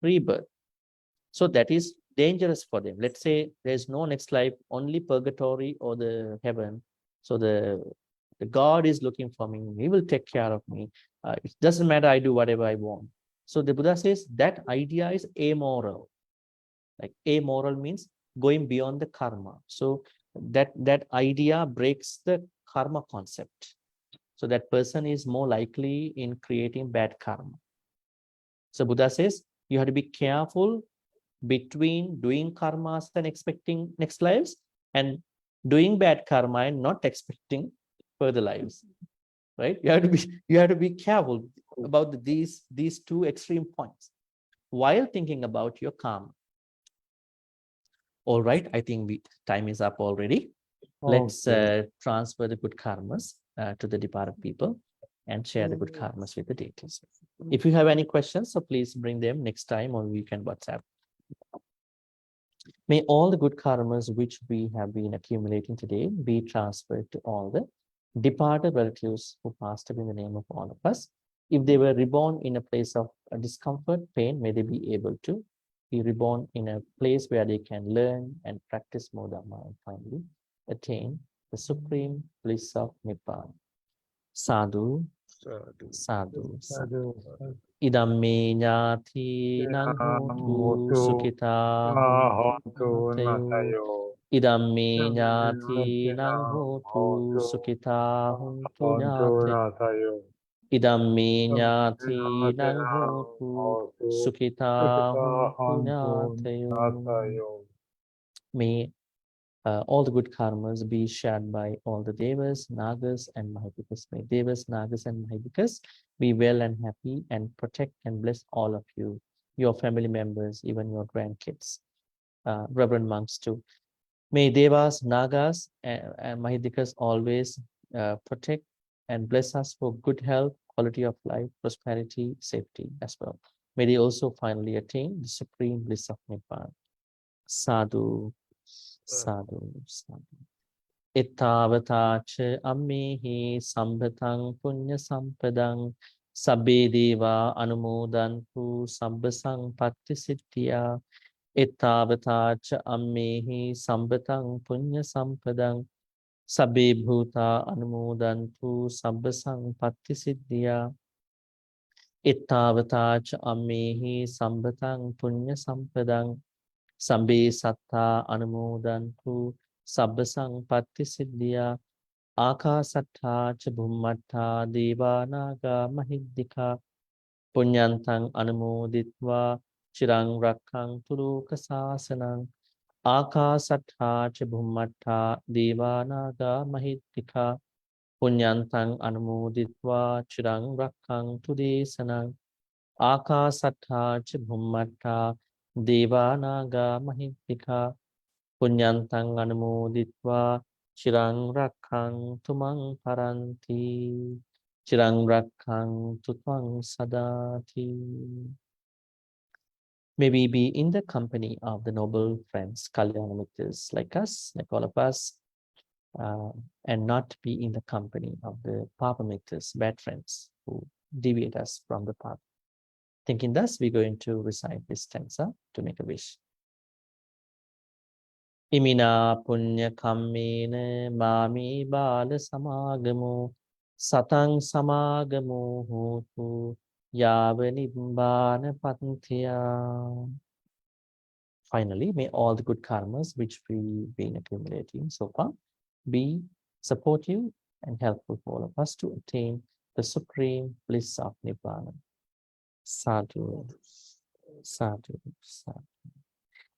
rebirth. So that is dangerous for them. Let's say there's no next life, only purgatory or the heaven. So the God is looking for me. He will take care of me. It doesn't matter. I do whatever I want. So the Buddha says that idea is amoral. Like amoral means going beyond the karma. So that idea breaks the karma concept. So that person is more likely in creating bad karma. So Buddha says you have to be careful between doing karmas and expecting next lives and doing bad karma and not expecting further lives. Right? You have to be careful about these two extreme points while thinking about your karma. All right, I think time is up already. Let's transfer the good karmas to the departed people. and share the good karmas with the deities. If you have any questions, so please bring them next time, or we can WhatsApp. May all the good karmas which we have been accumulating today be transferred to all the departed relatives who passed away in the name of all of us. If they were reborn in a place of discomfort, pain, may they be able to be reborn in a place where they can learn and practice more Dhamma and finally attain the supreme bliss of Nibbana. Sadhu,
Sadhu.
sadhu, sadhu.
Sadhu.
Idamme nyati nang hotu sukita
Hotu
tayo.
natayo.
Idamme nyati nang hotu sukita huntu
Hotu
nyate.
natayo.
Idamme nyati nang hotu sukita huntu nyatayo. May all the good karmas be shared by all the devas, nagas, and mahikas. May devas, nagas, and mahikas be well and happy and protect and bless all of you, your family members, even your grandkids, reverend monks too. May devas, nagas, and mahikas always protect and bless us for good health, quality of life, prosperity, safety as well. May they also finally attain the supreme bliss of Nibbana. Sadhu. Sadhu, sadhu. Ittavatacha ammehi sambhatang punya sampadang sabbe deva anumodantu sabba sampatti siddhya. Ittavatacha ammehi sambhatang punya sampadang sabbe bhuta anumodantu sabba sampatti siddhya. Ittavatacha ammehi sambhatang punya sampadang Sabbe satta anumodantu sabba sampatti siddhya. Akasatta cha bhummatta devanaga mahiddhika punyantang anumoditva chirang rakkhantu loka sasanang. Akasatta cha bhummatta devanaga mahiddhika punyantang anumoditva chirang rakkhantu desanang. Akasatta cha bhummatta Devanaga mahiddhika punyantang anumoditva chirang rakkang tumang paranti chirang rakkang tutwang sadati. May we be in the company of the noble friends, Kalyanamitas, like us, like all of us, and not be in the company of the Papamitas, bad friends, who deviate us from the path. Thinking thus, we're going to recite this stanza to make a wish. Imina punya kammena mami bala samagamo satang samagamo hotu yava nibbana pantya. Finally, may all the good karmas which we've been accumulating so far be supportive and helpful for all of us to attain the supreme bliss of Nibbana. Sadhu, sadhu, sadhu.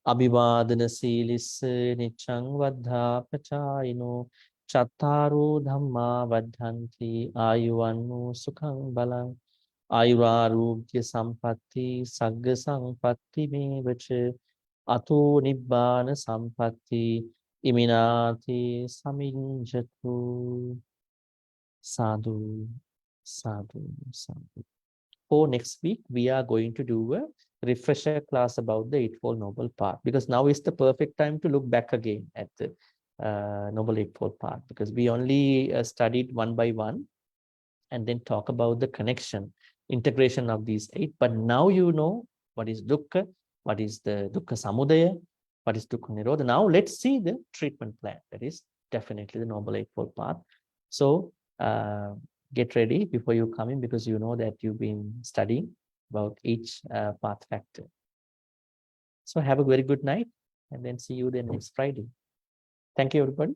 Abhivadana silissa niccang vaddha pachayino chattaro dhamma vaddhanti ayuvanno sukhang balang ayurarogya sampatti sagga sampatti mevacha ato nibbana sampatti iminati saminjatu. Sadhu, sadhu, sadhu. For next week, we are going to do a refresher class about the Eightfold Noble Path, because now is the perfect time to look back again at the Noble Eightfold Path, because we only studied one by one and then talk about the connection, integration of these eight. But now you know what is dukkha, what is the dukkha samudaya, what is dukkha nirodha. Now let's see the treatment plan. That is definitely the Noble Eightfold Path. So get ready before you come in, because you know that you've been studying about each path factor. So have a very good night, and then see you then next Friday. Thank you, everybody.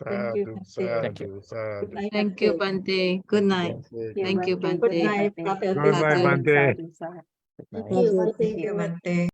Thank you,
Sadhu,
Bhante.
sadhu, sadhu.
Good night,
Thank you,
Bhante.
Bhante. Good night. Thank you,
Good
Bhante.
night, Brother
Goodbye,
Bhante.
Bhante.
Good night.
Thank you, Bhante.
Thank you, Bhante.